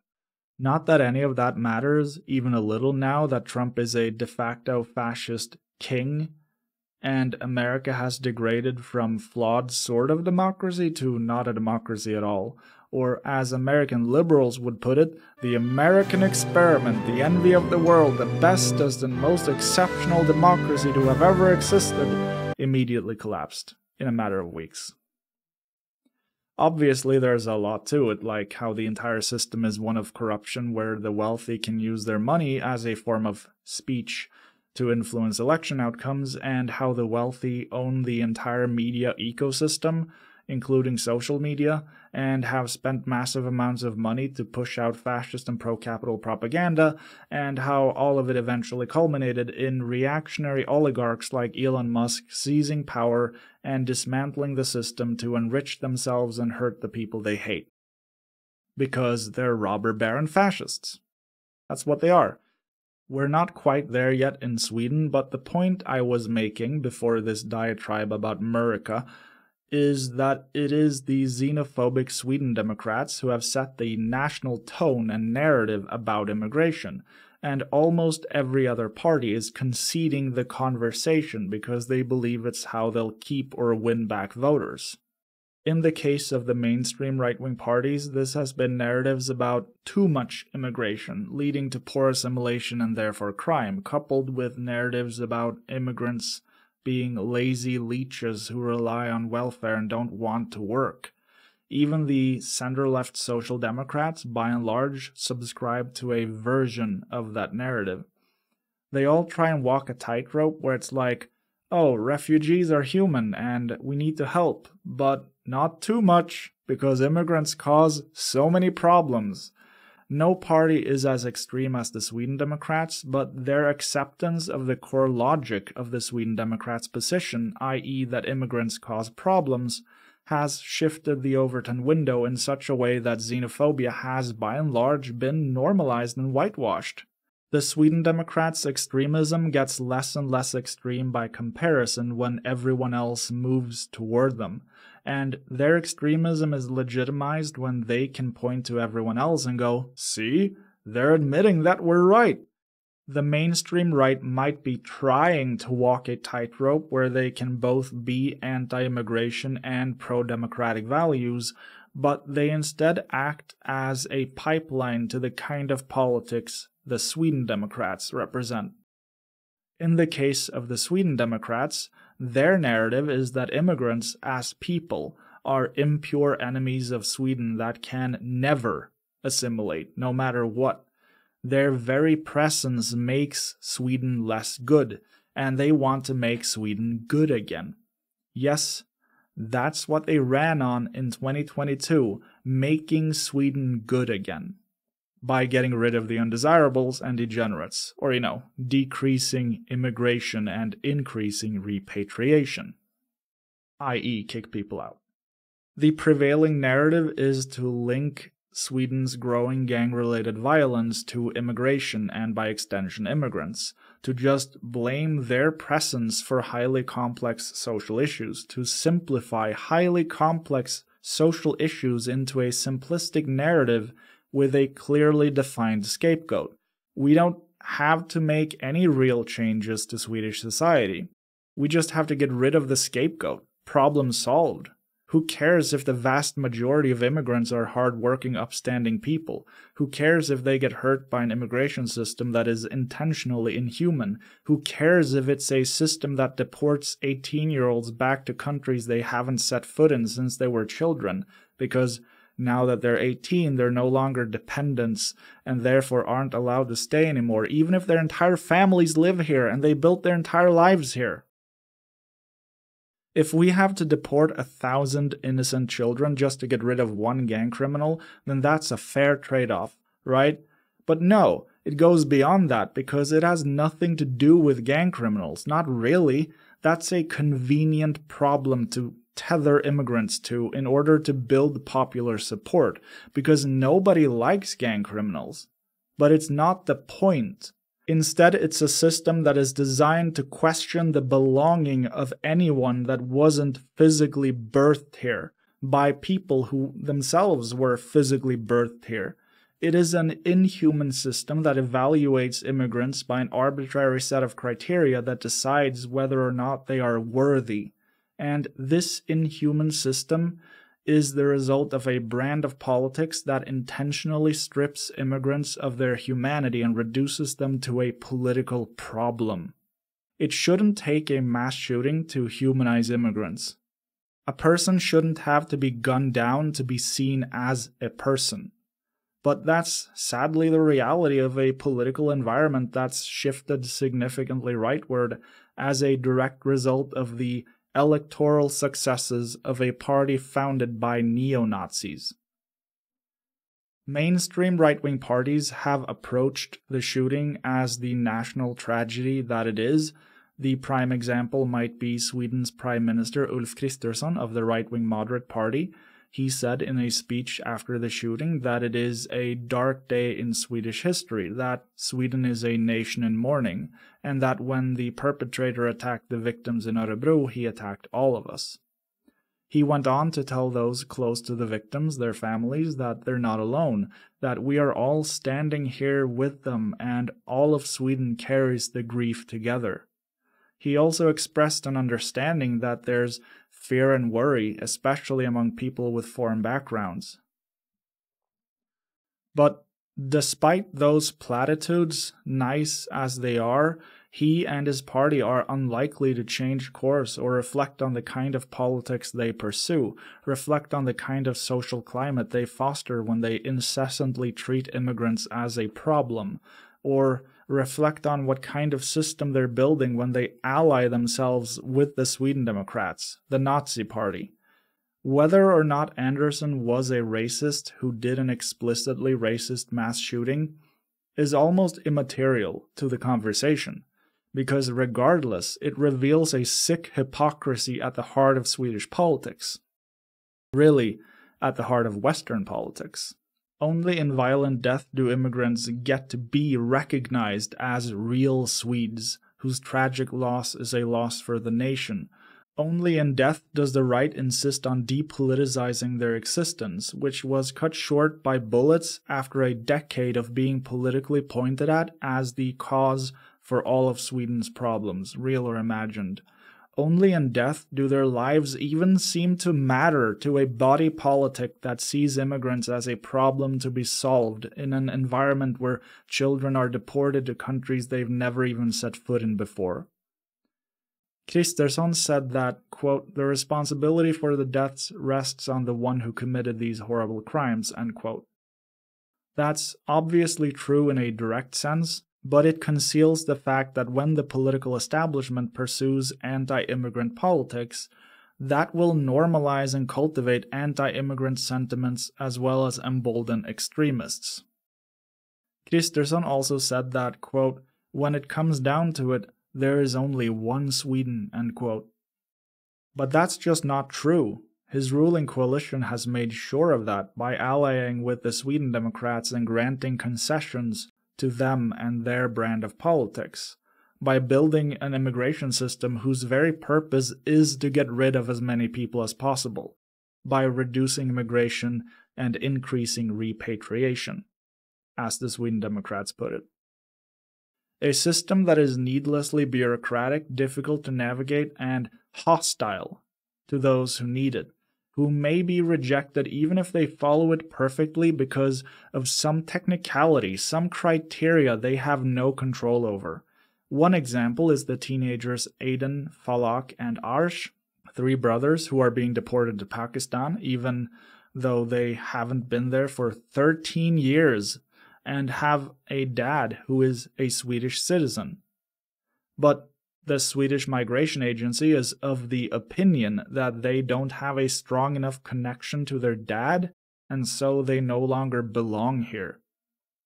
Not that any of that matters, even a little now that Trump is a de facto fascist king, and America has degraded from flawed sort of democracy to not a democracy at all. Or, as American liberals would put it, the American experiment, the envy of the world, the bestest and most exceptional democracy to have ever existed, immediately collapsed in a matter of weeks. Obviously, there's a lot to it, like how the entire system is one of corruption where the wealthy can use their money as a form of speech to influence election outcomes, and how the wealthy own the entire media ecosystem, including social media, and have spent massive amounts of money to push out fascist and pro-capital propaganda, and how all of it eventually culminated in reactionary oligarchs like Elon Musk seizing power and dismantling the system to enrich themselves and hurt the people they hate. Because they're robber baron fascists. That's what they are. We're not quite there yet in Sweden, but the point I was making before this diatribe about America is that it is the xenophobic Sweden Democrats who have set the national tone and narrative about immigration, and almost every other party is conceding the conversation because they believe it's how they'll keep or win back voters. In the case of the mainstream right-wing parties, this has been narratives about too much immigration, leading to poor assimilation and therefore crime, coupled with narratives about immigrants being lazy leeches who rely on welfare and don't want to work. Even the center-left Social Democrats, by and large, subscribe to a version of that narrative. They all try and walk a tightrope where it's like, oh, refugees are human and we need to help, but not too much because immigrants cause so many problems. No party is as extreme as the Sweden Democrats, but their acceptance of the core logic of the Sweden Democrats' position, i.e. that immigrants cause problems, has shifted the Overton window in such a way that xenophobia has by and large been normalized and whitewashed. The Sweden Democrats' extremism gets less and less extreme by comparison when everyone else moves toward them, and their extremism is legitimized when they can point to everyone else and go, see, they're admitting that we're right. The mainstream right might be trying to walk a tightrope where they can both be anti-immigration and pro-democratic values, but they instead act as a pipeline to the kind of politics the Sweden Democrats represent. In the case of the Sweden Democrats, their narrative is that immigrants, as people, are impure enemies of Sweden that can never assimilate, no matter what. Their very presence makes Sweden less good, and they want to make Sweden good again. Yes, that's what they ran on in 2022, making Sweden good again. By getting rid of the undesirables and degenerates, or, decreasing immigration and increasing repatriation, i.e. kick people out. The prevailing narrative is to link Sweden's growing gang-related violence to immigration and, by extension, immigrants, to just blame their presence for highly complex social issues, to simplify highly complex social issues into a simplistic narrative with a clearly defined scapegoat. We don't have to make any real changes to Swedish society. We just have to get rid of the scapegoat. Problem solved. Who cares if the vast majority of immigrants are hard-working, upstanding people? Who cares if they get hurt by an immigration system that is intentionally inhuman? Who cares if it's a system that deports 18-year-olds back to countries they haven't set foot in since they were children? Because now that they're 18, they're no longer dependents and therefore aren't allowed to stay anymore, even if their entire families live here and they built their entire lives here. If we have to deport 1,000 innocent children just to get rid of one gang criminal, then that's a fair trade-off, right? But no, it goes beyond that because it has nothing to do with gang criminals. Not really. That's a convenient problem to tether immigrants to in order to build popular support, because nobody likes gang criminals. But it's not the point. Instead, it's a system that is designed to question the belonging of anyone that wasn't physically birthed here by people who themselves were physically birthed here. It is an inhuman system that evaluates immigrants by an arbitrary set of criteria that decides whether or not they are worthy. And this inhuman system is the result of a brand of politics that intentionally strips immigrants of their humanity and reduces them to a political problem. It shouldn't take a mass shooting to humanize immigrants. A person shouldn't have to be gunned down to be seen as a person. But that's sadly the reality of a political environment that's shifted significantly rightward as a direct result of the electoral successes of a party founded by neo-Nazis. Mainstream right-wing parties have approached the shooting as the national tragedy that it is. The prime example might be Sweden's Prime Minister Ulf Kristersson of the right-wing Moderate Party. He said in a speech after the shooting that it is a dark day in Swedish history, that Sweden is a nation in mourning, and that when the perpetrator attacked the victims in Örebro, he attacked all of us. He went on to tell those close to the victims, their families, that they're not alone, that we are all standing here with them, and all of Sweden carries the grief together. He also expressed an understanding that there's fear and worry, especially among people with foreign backgrounds. But despite those platitudes, nice as they are, he and his party are unlikely to change course or reflect on the kind of politics they pursue, reflect on the kind of social climate they foster when they incessantly treat immigrants as a problem, or reflect on what kind of system they're building when they ally themselves with the Sweden Democrats, the Nazi party. Whether or not Anderson was a racist who did an explicitly racist mass shooting is almost immaterial to the conversation, because regardless, it reveals a sick hypocrisy at the heart of Swedish politics. Really, at the heart of Western politics. Only in violent death do immigrants get to be recognized as real Swedes, whose tragic loss is a loss for the nation. Only in death does the right insist on depoliticizing their existence, which was cut short by bullets after a decade of being politically pointed at as the cause for all of Sweden's problems, real or imagined. Only in death do their lives even seem to matter to a body politic that sees immigrants as a problem to be solved in an environment where children are deported to countries they've never even set foot in before. Kristersson said that, quote, "the responsibility for the deaths rests on the one who committed these horrible crimes," end quote. That's obviously true in a direct sense, but it conceals the fact that when the political establishment pursues anti-immigrant politics, that will normalize and cultivate anti-immigrant sentiments as well as embolden extremists. Kristersson also said that, quote, "when it comes down to it, there is only one Sweden," end quote. But that's just not true. His ruling coalition has made sure of that by allying with the Sweden Democrats and granting concessions to them and their brand of politics, by building an immigration system whose very purpose is to get rid of as many people as possible, by reducing immigration and increasing repatriation, as the Sweden Democrats put it. A system that is needlessly bureaucratic, difficult to navigate, and hostile to those who need it, who may be rejected even if they follow it perfectly because of some technicality, some criteria they have no control over. One example is the teenagers Aiden, Falak, and Arsh, three brothers who are being deported to Pakistan, even though they haven't been there for 13 years and have a dad who is a Swedish citizen. But the Swedish Migration Agency is of the opinion that they don't have a strong enough connection to their dad, and so they no longer belong here.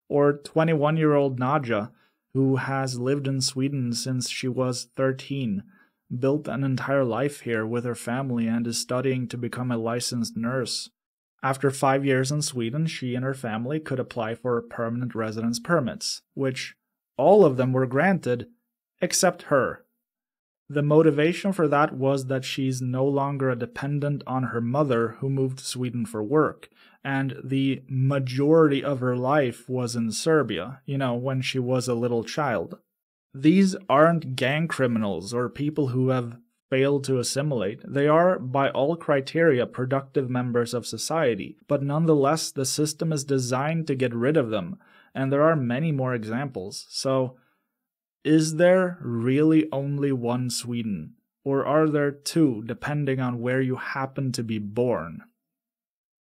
Or 21-year-old Nadja, who has lived in Sweden since she was 13, built an entire life here with her family and is studying to become a licensed nurse. After 5 years in Sweden, she and her family could apply for permanent residence permits, which all of them were granted, except her. The motivation for that was that she's no longer a dependent on her mother, who moved to Sweden for work, and the majority of her life was in Serbia, when she was a little child. These aren't gang criminals or people who have failed to assimilate. They are, by all criteria, productive members of society, but nonetheless the system is designed to get rid of them, and there are many more examples. So, is there really only one Sweden? Or are there two, depending on where you happen to be born?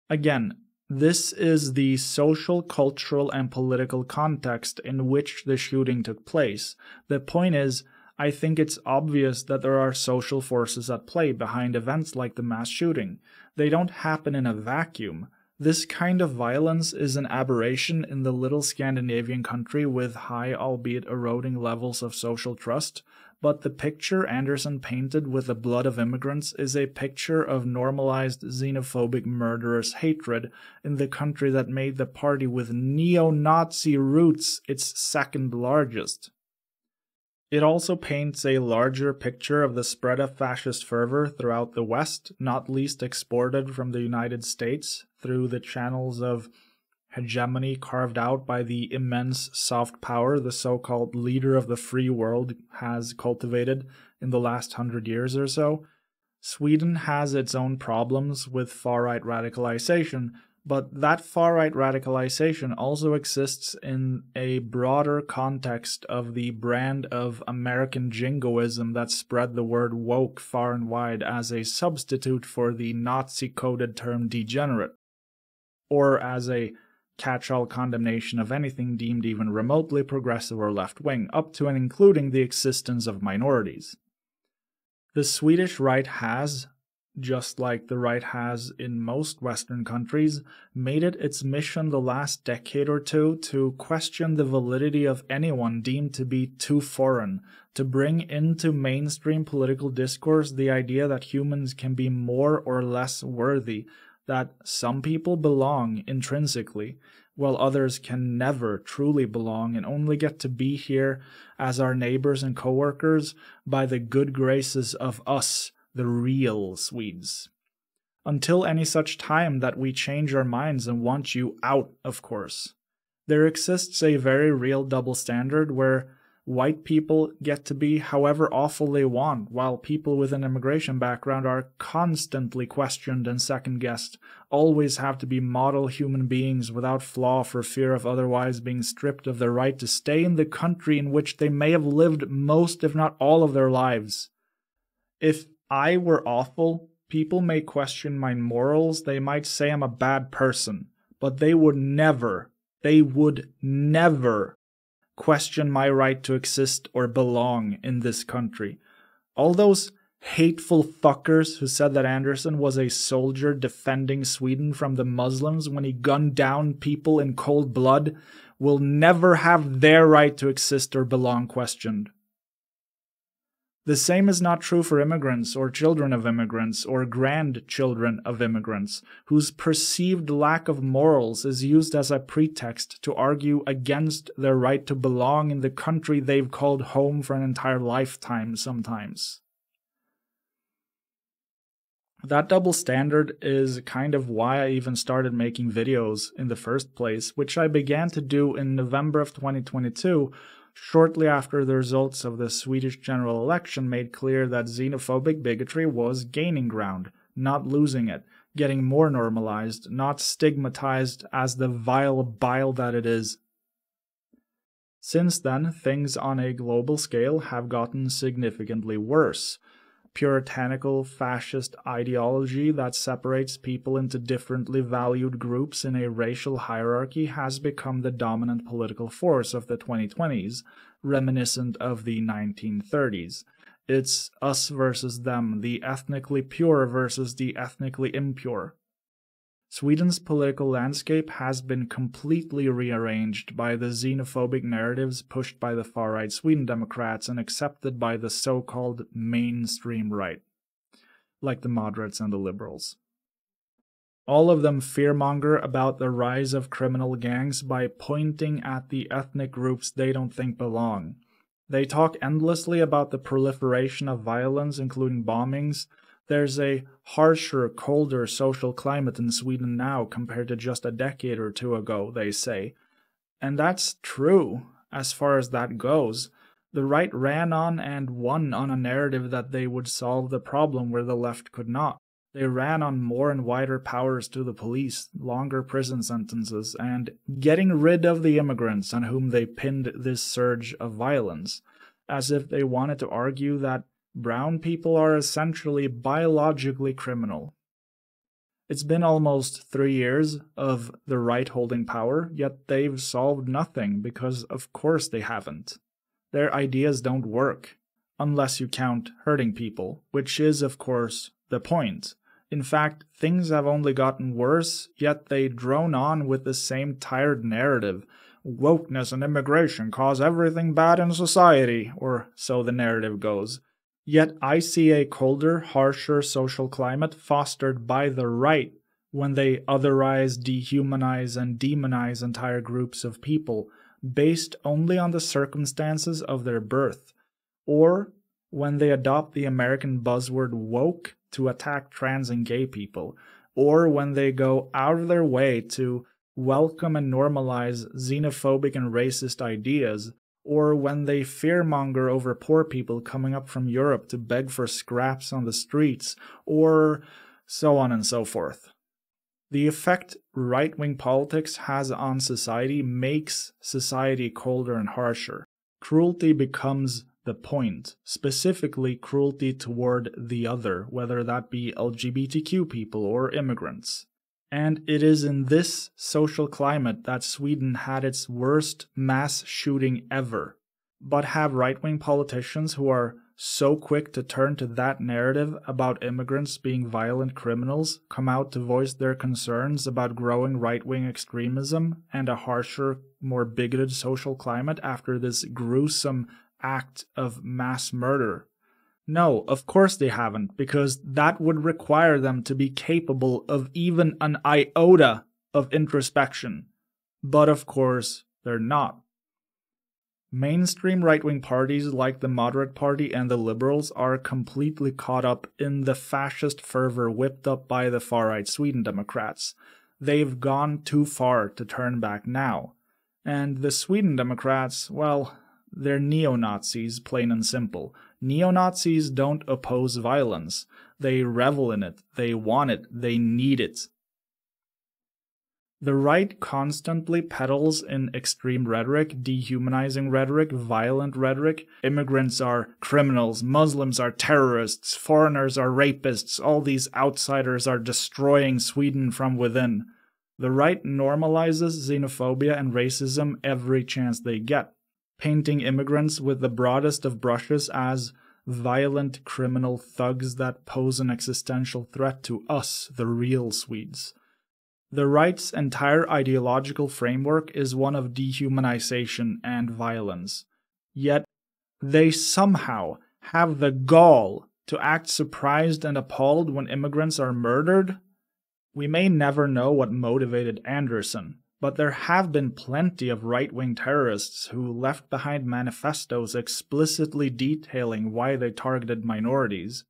Again, this is the social, cultural, and political context in which the shooting took place. The point is, I think it's obvious that there are social forces at play behind events like the mass shooting. They don't happen in a vacuum. This kind of violence is an aberration in the little Scandinavian country with high, albeit eroding, levels of social trust, but the picture Anderson painted with the blood of immigrants is a picture of normalized xenophobic murderous hatred in the country that made the party with neo-Nazi roots its second largest. It also paints a larger picture of the spread of fascist fervor throughout the West, not least exported from the United States through the channels of hegemony carved out by the immense soft power the so-called leader of the free world has cultivated in the last 100 years or so. Sweden has its own problems with far-right radicalization, but that far-right radicalization also exists in a broader context of the brand of American jingoism that spread the word woke far and wide as a substitute for the Nazi-coded term degenerate, or as a catch-all condemnation of anything deemed even remotely progressive or left-wing, up to and including the existence of minorities. The Swedish right has, just like the right has in most Western countries, made it its mission the last decade or two to question the validity of anyone deemed to be too foreign, to bring into mainstream political discourse the idea that humans can be more or less worthy, that some people belong intrinsically, while others can never truly belong and only get to be here as our neighbors and coworkers by the good graces of us, the real Swedes. Until any such time that we change our minds and want you out, of course. There exists a very real double standard where white people get to be however awful they want, while people with an immigration background are constantly questioned and second-guessed, always have to be model human beings without flaw for fear of otherwise being stripped of their right to stay in the country in which they may have lived most, if not all, of their lives. If I were awful, people may question my morals, they might say I'm a bad person, but they would never question my right to exist or belong in this country. All those hateful fuckers who said that Anderson was a soldier defending Sweden from the Muslims when he gunned down people in cold blood will never have their right to exist or belong questioned. The same is not true for immigrants or children of immigrants or grandchildren of immigrants, whose perceived lack of morals is used as a pretext to argue against their right to belong in the country they've called home for an entire lifetime sometimes. That double standard is kind of why I even started making videos in the first place, which I began to do in November of 2022, shortly after the results of the Swedish general election made clear that xenophobic bigotry was gaining ground, not losing it, getting more normalized, not stigmatized as the vile bile that it is. Since then, things on a global scale have gotten significantly worse. Puritanical fascist ideology that separates people into differently valued groups in a racial hierarchy has become the dominant political force of the 2020s, reminiscent of the 1930s. It's us versus them, the ethnically pure versus the ethnically impure. Sweden's political landscape has been completely rearranged by the xenophobic narratives pushed by the far-right Sweden Democrats and accepted by the so-called mainstream right, like the moderates and the liberals. All of them fearmonger about the rise of criminal gangs by pointing at the ethnic groups they don't think belong. They talk endlessly about the proliferation of violence, including bombings. There's a harsher, colder social climate in Sweden now compared to just a decade or two ago, they say. And that's true, as far as that goes. The right ran on and won on a narrative that they would solve the problem where the left could not. They ran on more and wider powers to the police, longer prison sentences, and getting rid of the immigrants on whom they pinned this surge of violence, as if they wanted to argue that brown people are essentially biologically criminal. It's been almost 3 years of the right holding power, yet they've solved nothing because of course they haven't. Their ideas don't work, unless you count hurting people, which is of course the point. In fact, things have only gotten worse, yet they drone on with the same tired narrative. Wokeness and immigration cause everything bad in society, or so the narrative goes. Yet I see a colder, harsher social climate fostered by the right when they otherize, dehumanize, and demonize entire groups of people based only on the circumstances of their birth, or when they adopt the American buzzword woke to attack trans and gay people, or when they go out of their way to welcome and normalize xenophobic and racist ideas, or when they fearmonger over poor people coming up from Europe to beg for scraps on the streets, or so on and so forth. The effect right-wing politics has on society makes society colder and harsher. Cruelty becomes the point, specifically cruelty toward the other, whether that be LGBTQ people or immigrants. And it is in this social climate that Sweden had its worst mass shooting ever. But have right-wing politicians who are so quick to turn to that narrative about immigrants being violent criminals come out to voice their concerns about growing right-wing extremism and a harsher, more bigoted social climate after this gruesome act of mass murder? No, of course they haven't, because that would require them to be capable of even an iota of introspection. But of course, they're not. Mainstream right-wing parties like the Moderate Party and the Liberals are completely caught up in the fascist fervor whipped up by the far-right Sweden Democrats. They've gone too far to turn back now. And the Sweden Democrats, well, they're neo-Nazis, plain and simple. Neo-Nazis don't oppose violence. They revel in it, they want it, they need it. The right constantly peddles in extreme rhetoric, dehumanizing rhetoric, violent rhetoric. Immigrants are criminals, Muslims are terrorists, foreigners are rapists, all these outsiders are destroying Sweden from within. The right normalizes xenophobia and racism every chance they get, painting immigrants with the broadest of brushes as violent criminal thugs that pose an existential threat to us, the real Swedes. The right's entire ideological framework is one of dehumanization and violence. Yet, they somehow have the gall to act surprised and appalled when immigrants are murdered. We may never know what motivated Anderson, but there have been plenty of right-wing terrorists who left behind manifestos explicitly detailing why they targeted minorities,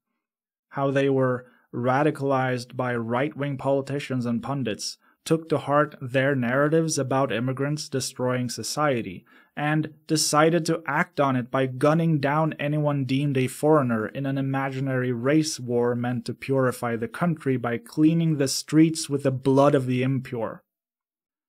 how they were radicalized by right-wing politicians and pundits, took to heart their narratives about immigrants destroying society, and decided to act on it by gunning down anyone deemed a foreigner in an imaginary race war meant to purify the country by cleaning the streets with the blood of the impure.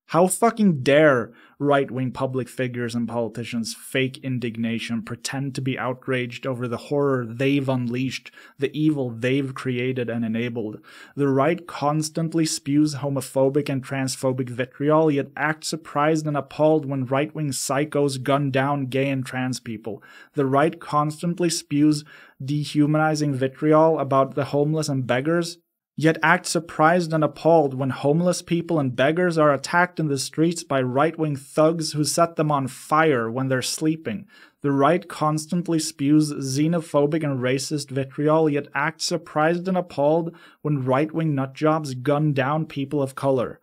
How fucking dare right-wing public figures and politicians fake indignation, pretend to be outraged over the horror they've unleashed, the evil they've created and enabled. The right constantly spews homophobic and transphobic vitriol, yet acts surprised and appalled when right-wing psychos gun down gay and trans people. The right constantly spews dehumanizing vitriol about the homeless and beggars, yet act surprised and appalled when homeless people and beggars are attacked in the streets by right-wing thugs who set them on fire when they're sleeping. The right constantly spews xenophobic and racist vitriol, yet acts surprised and appalled when right-wing nutjobs gun down people of color.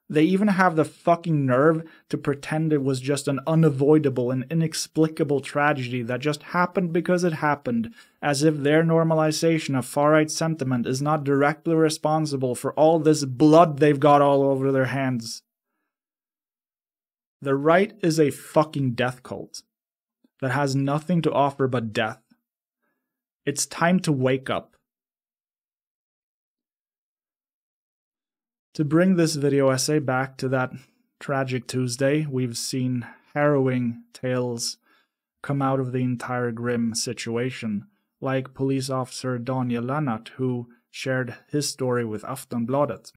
They even have the fucking nerve to pretend it was just an unavoidable and inexplicable tragedy that just happened because it happened, as if their normalization of far-right sentiment is not directly responsible for all this blood they've got all over their hands. The right is a fucking death cult that has nothing to offer but death. It's time to wake up. To bring this video essay back to that tragic Tuesday, we've seen harrowing tales come out of the entire grim situation, like police officer Daniel Lennart, who shared his story with Aftonbladet.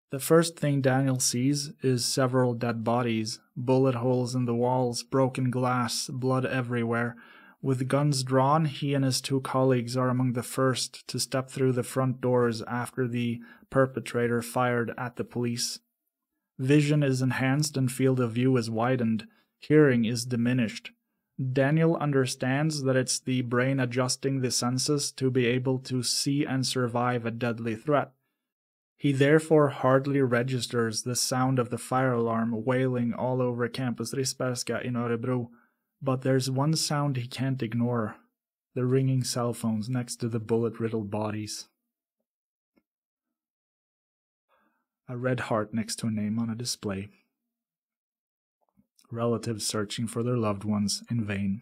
The first thing Daniel sees is several dead bodies, bullet holes in the walls, broken glass, blood everywhere. With guns drawn, he and his two colleagues are among the first to step through the front doors after the perpetrator fired at the police. Vision is enhanced and field of view is widened. Hearing is diminished. Daniel understands that it's the brain adjusting the senses to be able to see and survive a deadly threat. He therefore hardly registers the sound of the fire alarm wailing all over Campus Risbergska in Örebro. But there's one sound he can't ignore, the ringing cell phones next to the bullet-riddled bodies. A red heart next to a name on a display. Relatives searching for their loved ones in vain.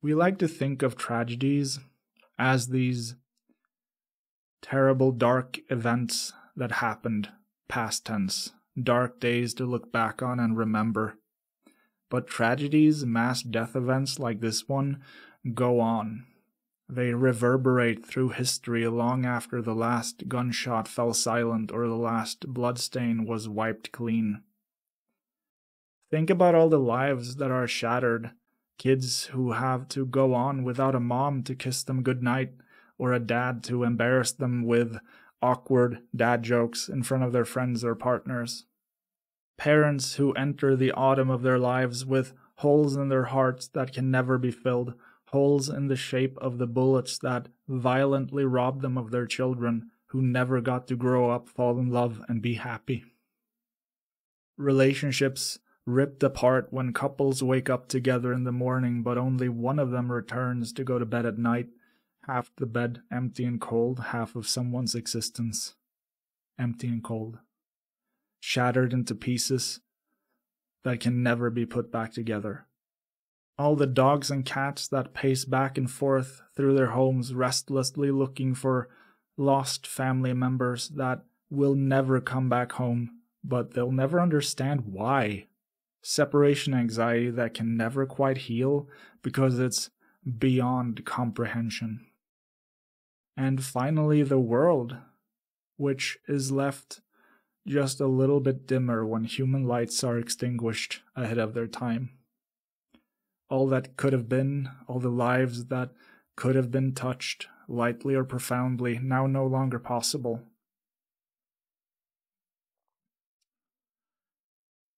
We like to think of tragedies as these terrible, dark events that happened, past tense, dark days to look back on and remember. But tragedies, mass death events like this one, go on. They reverberate through history long after the last gunshot fell silent or the last bloodstain was wiped clean. Think about all the lives that are shattered, kids who have to go on without a mom to kiss them goodnight, or a dad to embarrass them with awkward dad jokes in front of their friends or partners. Parents who enter the autumn of their lives with holes in their hearts that can never be filled, holes in the shape of the bullets that violently robbed them of their children who never got to grow up, fall in love, and be happy. Relationships ripped apart when couples wake up together in the morning but only one of them returns to go to bed at night. Half the bed empty and cold, half of someone's existence empty and cold. Shattered into pieces that can never be put back together. All the dogs and cats that pace back and forth through their homes restlessly looking for lost family members that will never come back home, but they'll never understand why. Separation anxiety that can never quite heal because it's beyond comprehension. And finally, the world, which is left just a little bit dimmer when human lights are extinguished ahead of their time. All that could have been, all the lives that could have been touched, lightly or profoundly, now no longer possible.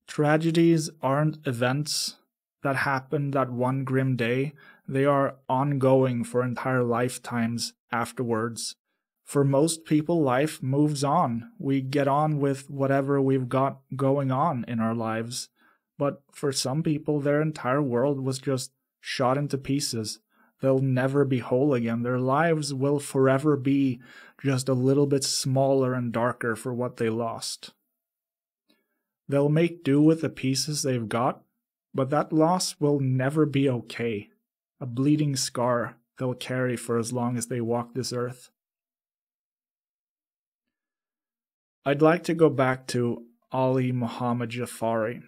Tragedies aren't events that happen that one grim day. They are ongoing for entire lifetimes afterwards. For most people, life moves on. We get on with whatever we've got going on in our lives. But for some people, their entire world was just shot into pieces. They'll never be whole again. Their lives will forever be just a little bit smaller and darker for what they lost. They'll make do with the pieces they've got, but that loss will never be okay. A bleeding scar they'll carry for as long as they walk this earth. I'd like to go back to Ali Muhammad Jafari,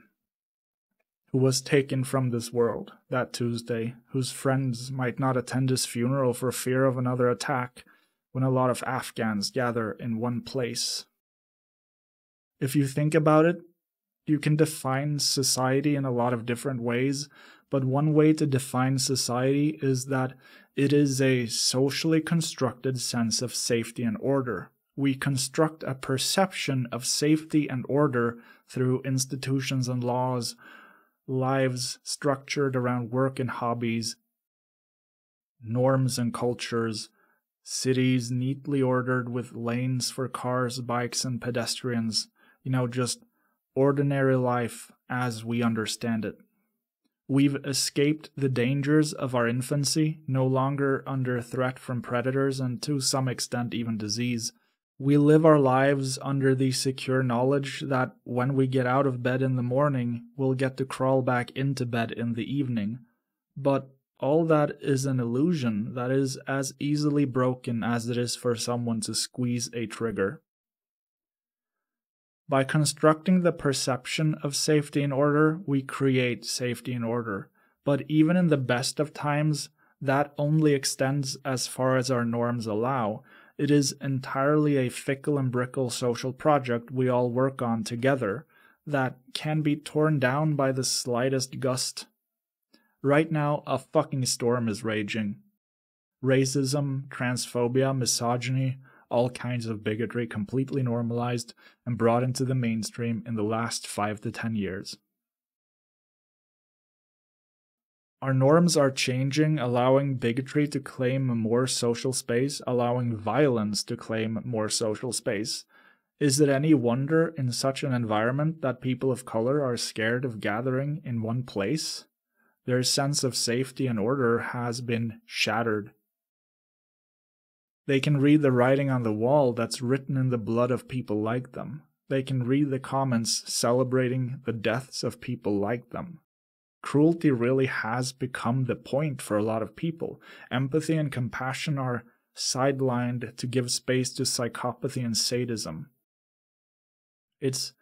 who was taken from this world that Tuesday, whose friends might not attend his funeral for fear of another attack when a lot of Afghans gather in one place. If you think about it, you can define society in a lot of different ways, but one way to define society is that it is a socially constructed sense of safety and order, We construct a perception of safety and order through institutions and laws, lives structured around work and hobbies, norms and cultures, cities neatly ordered with lanes for cars, bikes, and pedestrians. Just ordinary life as we understand it. We've escaped the dangers of our infancy, no longer under threat from predators and to some extent even disease. We live our lives under the secure knowledge that when we get out of bed in the morning, we'll get to crawl back into bed in the evening. But all that is an illusion that is as easily broken as it is for someone to squeeze a trigger. By constructing the perception of safety and order, we create safety and order. But even in the best of times, that only extends as far as our norms allow. It is entirely a fickle and brittle social project we all work on together that can be torn down by the slightest gust. Right now, a fucking storm is raging. Racism, transphobia, misogyny, all kinds of bigotry completely normalized and brought into the mainstream in the last 5 to 10 years. Our norms are changing, allowing bigotry to claim more social space, allowing violence to claim more social space. Is it any wonder in such an environment that people of color are scared of gathering in one place? Their sense of safety and order has been shattered. They can read the writing on the wall that's written in the blood of people like them. They can read the comments celebrating the deaths of people like them. Cruelty really has become the point for a lot of people. Empathy and compassion are sidelined to give space to psychopathy and sadism. It's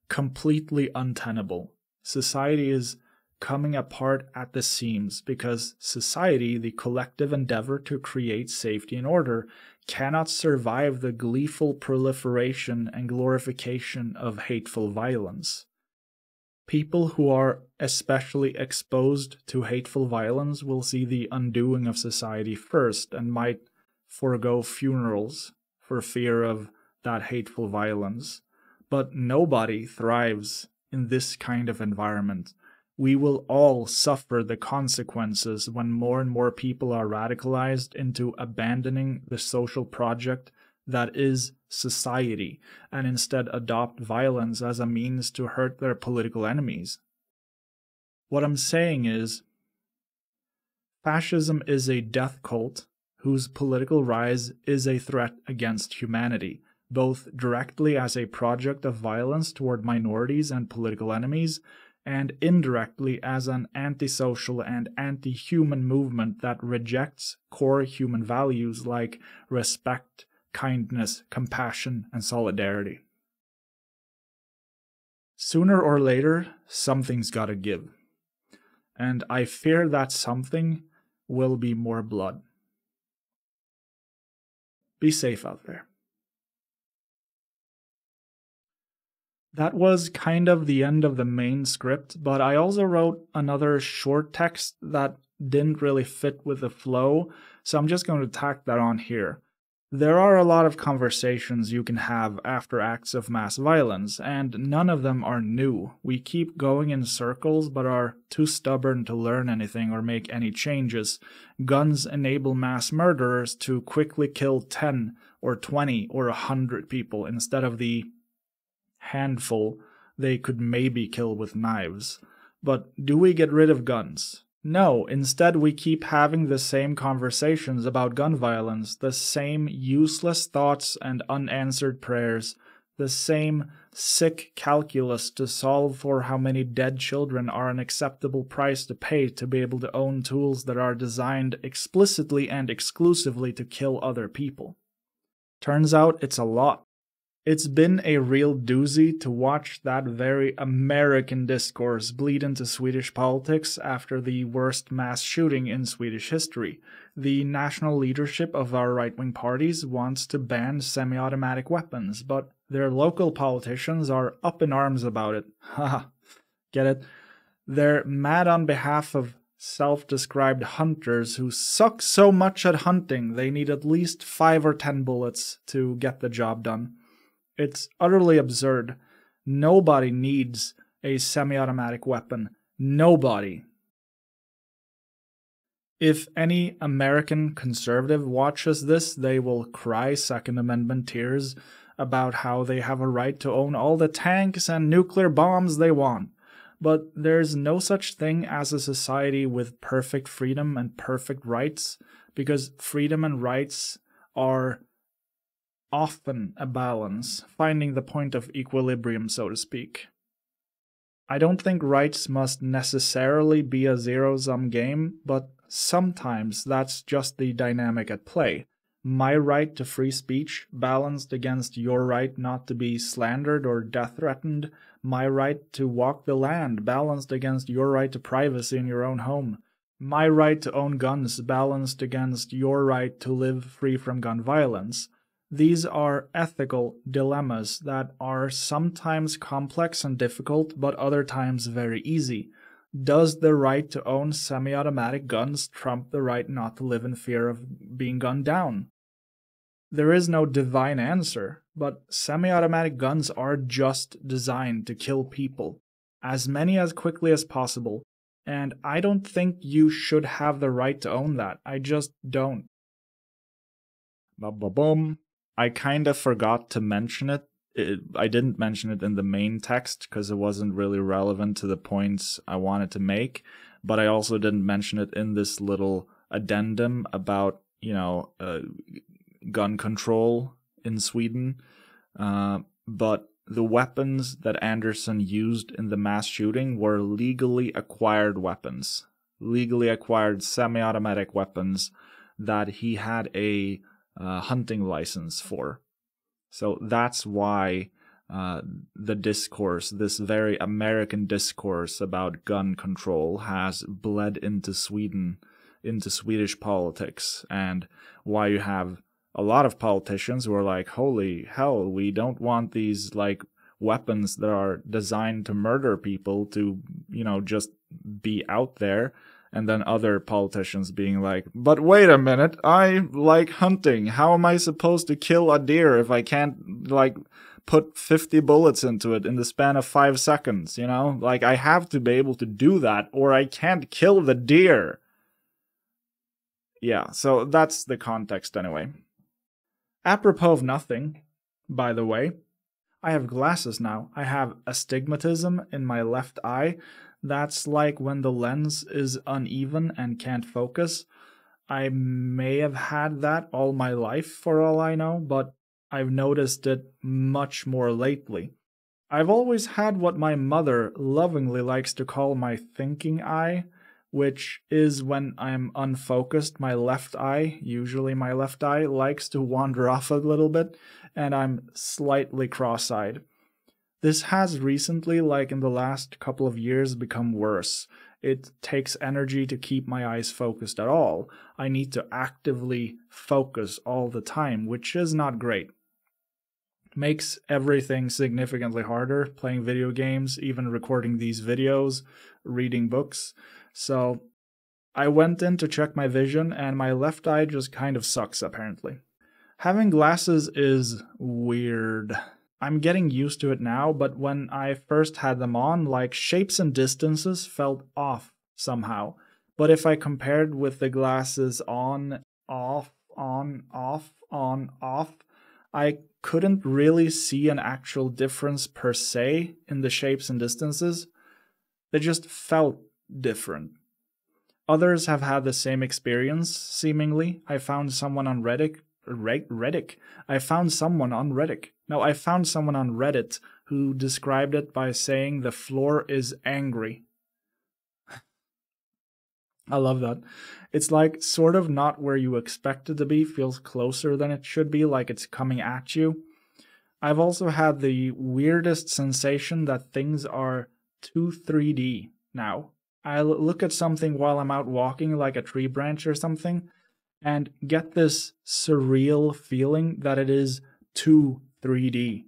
completely untenable. Society is coming apart at the seams because society, the collective endeavor to create safety and order, cannot survive the gleeful proliferation and glorification of hateful violence. People who are especially exposed to hateful violence will see the undoing of society first and might forego funerals for fear of that hateful violence. But nobody thrives in this kind of environment. We will all suffer the consequences when more and more people are radicalized into abandoning the social project that is society and instead adopt violence as a means to hurt their political enemies. What I'm saying is, fascism is a death cult whose political rise is a threat against humanity, both directly as a project of violence toward minorities and political enemies, and indirectly as an antisocial and anti-human movement that rejects core human values like respect, kindness, compassion, and solidarity. Sooner or later, something's gotta give. And I fear that something will be more blood. Be safe out there. That was kind of the end of the main script, but I also wrote another short text that didn't really fit with the flow, so I'm just going to tack that on here. There are a lot of conversations you can have after acts of mass violence, and none of them are new. We keep going in circles but are too stubborn to learn anything or make any changes. Guns enable mass murderers to quickly kill 10 or 20 or 100 people instead of the handful they could maybe kill with knives. But do we get rid of guns? No, instead we keep having the same conversations about gun violence, the same useless thoughts and unanswered prayers, the same sick calculus to solve for how many dead children are an acceptable price to pay to be able to own tools that are designed explicitly and exclusively to kill other people. Turns out it's a lot. It's been a real doozy to watch that very American discourse bleed into Swedish politics after the worst mass shooting in Swedish history. The national leadership of our right-wing parties wants to ban semi-automatic weapons, but their local politicians are up in arms about it. Haha, get it? They're mad on behalf of self-described hunters who suck so much at hunting they need at least 5 or 10 bullets to get the job done. It's utterly absurd. Nobody needs a semi-automatic weapon. Nobody. If any American conservative watches this, they will cry Second Amendment tears about how they have a right to own all the tanks and nuclear bombs they want. But there's no such thing as a society with perfect freedom and perfect rights, because freedom and rights are often a balance, finding the point of equilibrium, so to speak. I don't think rights must necessarily be a zero-sum game, but sometimes that's just the dynamic at play. My right to free speech balanced against your right not to be slandered or death threatened. My right to walk the land balanced against your right to privacy in your own home. My right to own guns balanced against your right to live free from gun violence. These are ethical dilemmas that are sometimes complex and difficult, but other times very easy. Does the right to own semi-automatic guns trump the right not to live in fear of being gunned down? There is no divine answer, but semi-automatic guns are just designed to kill people, as many as quickly as possible, and I don't think you should have the right to own that. I just don't. Ba-ba-bum. I kind of forgot to mention it. I didn't mention it in the main text because it wasn't really relevant to the points I wanted to make, but I also didn't mention it in this little addendum about, gun control in Sweden. But the weapons that Anderson used in the mass shooting were legally acquired weapons, legally acquired semi-automatic weapons that he had a hunting license for. So that's why the discourse, this very American discourse about gun control, has bled into Sweden, into Swedish politics, and why you have a lot of politicians who are like, holy hell, we don't want these weapons that are designed to murder people to, just be out there. And then other politicians being like, but wait a minute, I like hunting. How am I supposed to kill a deer if I can't, put 50 bullets into it in the span of 5 seconds, I have to be able to do that or I can't kill the deer. Yeah, so that's the context anyway. Apropos of nothing, by the way, I have glasses now. I have astigmatism in my left eye. That's like when the lens is uneven and can't focus. I may have had that all my life for all I know, but I've noticed it much more lately. I've always had what my mother lovingly likes to call my thinking eye, which is when I'm unfocused, my left eye, usually my left eye, likes to wander off a little bit, and I'm slightly cross-eyed. This has recently, in the last couple of years, become worse. It takes energy to keep my eyes focused at all. I need to actively focus all the time, which is not great. Makes everything significantly harder, playing video games, even recording these videos, reading books. So I went in to check my vision, and my left eye just kind of sucks, apparently. Having glasses is weird. I'm getting used to it now, but when I first had them on, shapes and distances felt off somehow. But if I compared with the glasses on, off, on, off, on, off, I couldn't really see an actual difference per se in the shapes and distances. They just felt different. Others have had the same experience, seemingly. I found someone on Reddit who described it by saying the floor is angry. I love that. It's sort of not where you expect it to be, feels closer than it should be, like it's coming at you. I've also had the weirdest sensation that things are too 3D now. I look at something while I'm out walking, like a tree branch or something, and get this surreal feeling that it is too 3D.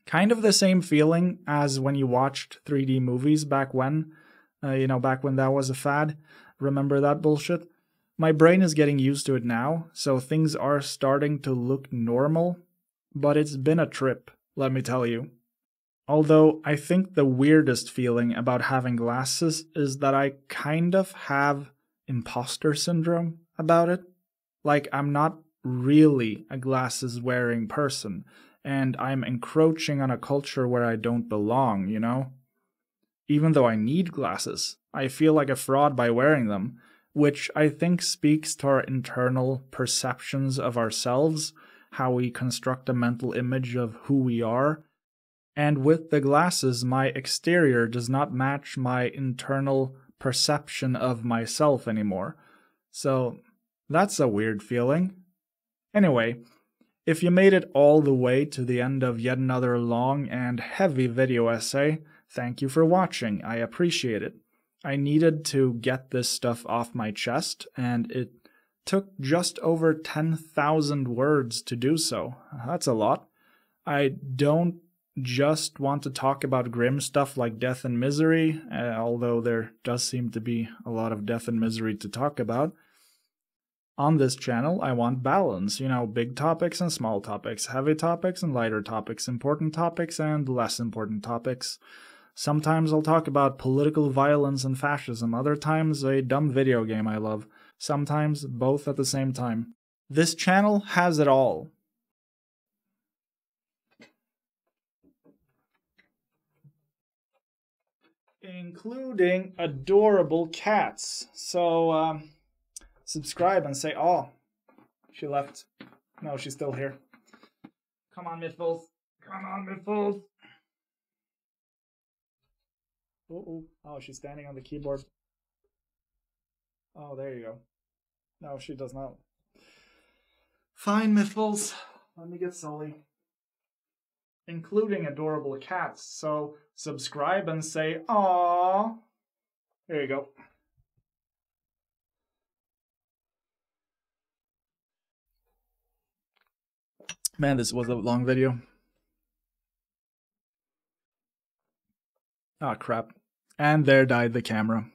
Kind of the same feeling as when you watched 3D movies back when. back when that was a fad. Remember that bullshit? My brain is getting used to it now, so things are starting to look normal, but it's been a trip, let me tell you. Although I think the weirdest feeling about having glasses is that I kind of have imposter syndrome about it. Like, I'm not really a glasses wearing person, and I'm encroaching on a culture where I don't belong, Even though I need glasses, I feel like a fraud by wearing them, which I think speaks to our internal perceptions of ourselves, how we construct a mental image of who we are. And with the glasses, my exterior does not match my internal perception of myself anymore. So that's a weird feeling. Anyway, if you made it all the way to the end of yet another long and heavy video essay, thank you for watching. I appreciate it. I needed to get this stuff off my chest, and it took just over 10,000 words to do so. That's a lot. I don't just want to talk about grim stuff like death and misery, although there does seem to be a lot of death and misery to talk about. On this channel, I want balance, big topics and small topics, heavy topics and lighter topics, important topics and less important topics. Sometimes I'll talk about political violence and fascism, other times a dumb video game I love, sometimes both at the same time. This channel has it all. Including adorable cats. So, subscribe and say, oh, she left. No, she's still here. Come on, Miffles. Come on, Miffles. Oh, she's standing on the keyboard. Oh, there you go. No, she does not. Fine, Miffles. Let me get Sully. Including adorable cats. So subscribe and say, aww. There you go. Man, this was a long video. Ah, crap. And there died the camera.